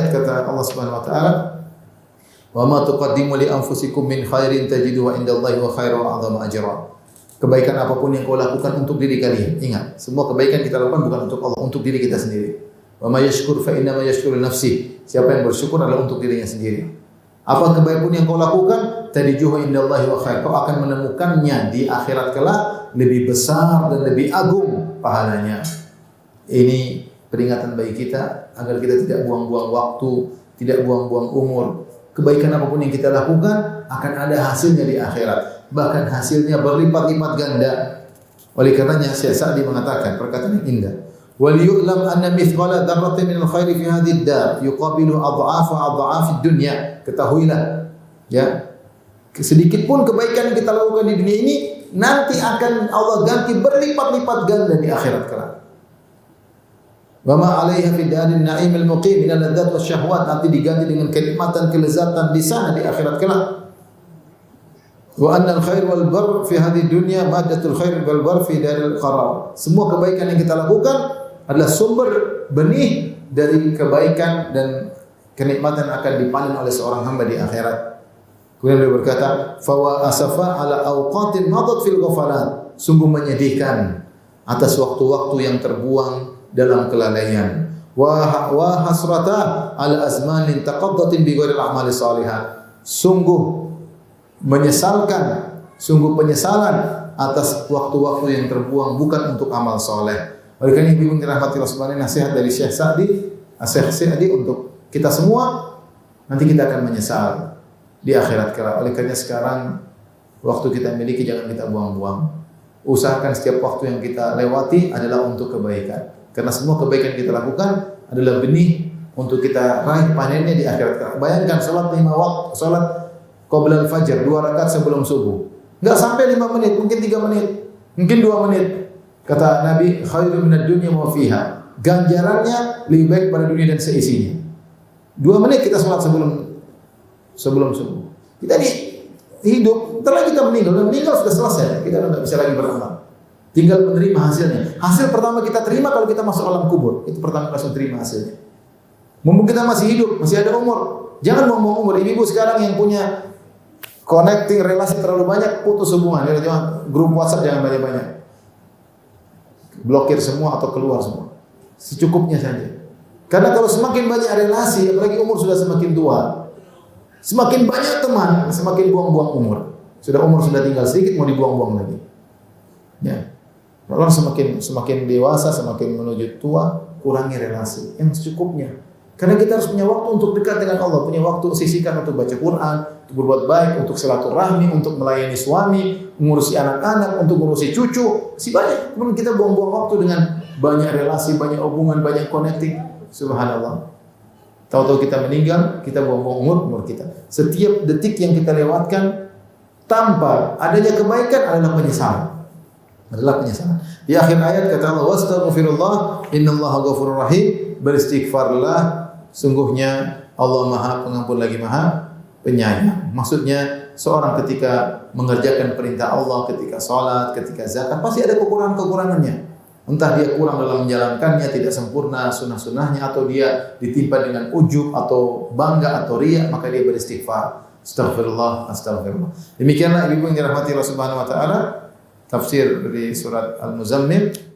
kata Allah Subhanahu wa taala, "Wa ma tuqaddimu li anfusikum min khairin tajiduhu indallahi wa khairan wa 'azama ajra." Kebaikan apapun yang kau lakukan untuk diri kalian, ingat, semua kebaikan kita lakukan bukan untuk Allah, untuk diri kita sendiri. Wa may yashkur fa inna ma yashkuru nafsi. Siapa yang bersyukur adalah untuk dirinya sendiri. Apa kebaikan yang kau lakukan, tajiduhu indallahi wa khair. Kau akan menemukannya di akhirat kelak lebih besar dan lebih agung pahalanya. Ini peringatan bagi kita agar kita tidak buang-buang waktu, tidak buang-buang umur. Kebaikan apapun yang kita lakukan akan ada hasilnya di akhirat. Bahkan hasilnya berlipat-lipat ganda. Oleh karenanya Syekh Sa'di mengatakan perkataan yang indah. وَلِيُعْلَمْ أَنَّ مِثْقَالَ ذَرَّةٍ مِنَ الْخَيْرِ فِي هَذِهِ الدَّارِ يُقَابِلُ أَضْعَافَ الدُّنْيَا. Ketahuilah, ya, sedikit pun kebaikan yang kita lakukan di dunia ini nanti akan Allah ganti berlipat-lipat ganda di akhirat kelak. Wa ma 'alaiha fi darin na'imil muqim min al-ladzat wasyahwat, nanti diganti dengan kenikmatan, kelezatan di sana di akhirat kelak. Wa anna al-khair wal barr fi hadhihi dunya maddatul khair wal barr fi daril qarar. Semua kebaikan yang kita lakukan adalah sumber benih dari kebaikan dan kenikmatan akan dipanen oleh seorang hamba di akhirat. Kemudian beliau berkata, "Fa wa asafa ala awqatin madat fil ghafalat." Sungguh menyedihkan atas waktu-waktu yang terbuang dalam kelalaian. Wa hasrata ala azmanin taqaddatin bi ghairil a'mali salihah. Sungguh menyesalkan, sungguh penyesalan atas waktu-waktu yang terbuang bukan untuk amal soleh. Oleh karena itu dirahmati Allah Subhanahu nasihat dari Syekh Sa'di untuk kita semua, nanti kita akan menyesal di akhirat kelak. Oleh karena sekarang waktu kita miliki jangan kita buang-buang. Usahakan setiap waktu yang kita lewati adalah untuk kebaikan. Karena semua kebaikan yang kita lakukan adalah benih untuk kita raih panennya di akhirat kelak. Bayangkan salat 5 waktu, salat qabla al-fajr 2 rakaat sebelum subuh. Enggak sampai 5 menit, mungkin 3 menit, mungkin 2 menit. Kata Nabi, khairun minad dunya wa fiha. Ganjarannya lebih baik pada dunia dan seisinya. 2 menit kita salat sebelum subuh. Kita hidup, setelah kita meninggal sudah selesai. Kita tidak bisa lagi beramal. Tinggal menerima hasilnya. Hasil pertama kita terima kalau kita masuk alam kubur. Itu pertama langsung terima hasilnya. Mumpung kita masih hidup, masih ada umur. Jangan buang-buang umur. Ibu sekarang yang punya connecting relasi terlalu banyak, putus hubungan. Grup WhatsApp jangan banyak-banyak. Blokir semua atau keluar semua. Secukupnya saja. Karena kalau semakin banyak relasi, apalagi umur sudah semakin tua, semakin banyak teman, semakin buang-buang umur. Umur sudah tinggal sedikit, mau dibuang-buang lagi. Ya. Orang semakin dewasa, semakin menuju tua, kurangi relasi yang secukupnya. Karena kita harus punya waktu untuk dekat dengan Allah, punya waktu sisihkan untuk baca Quran, untuk berbuat baik, untuk silaturahmi, untuk melayani suami, mengurusi anak-anak, untuk mengurusi cucu, si banyak. Kemudian kita buang-buang waktu dengan banyak relasi, banyak hubungan, banyak connecting. Subhanallah. Tahu-tahu kita meninggal, kita buang-buang umur kita. Setiap detik yang kita lewatkan tanpa adanya kebaikan adalah penyesalan. Di akhir ayat kata Allah, "Wastaghfirullah, innallaha ghafurur rahim." Beristighfarlah, sungguhnya Allah Maha Pengampun lagi Maha Penyayang. Maksudnya seorang ketika mengerjakan perintah Allah, ketika salat, ketika zakat, pasti ada kekurangan-kekurangannya. Entah dia kurang dalam menjalankannya, tidak sempurna sunnah-sunnahnya, atau dia ditimpa dengan ujub atau bangga atau riya, maka dia beristighfar. Astaghfirullah, astaghfirullah. Demikianlah ibu yang dirahmati Allah Subhanahu wa taala, tafsir dari surat Al-Muzammil.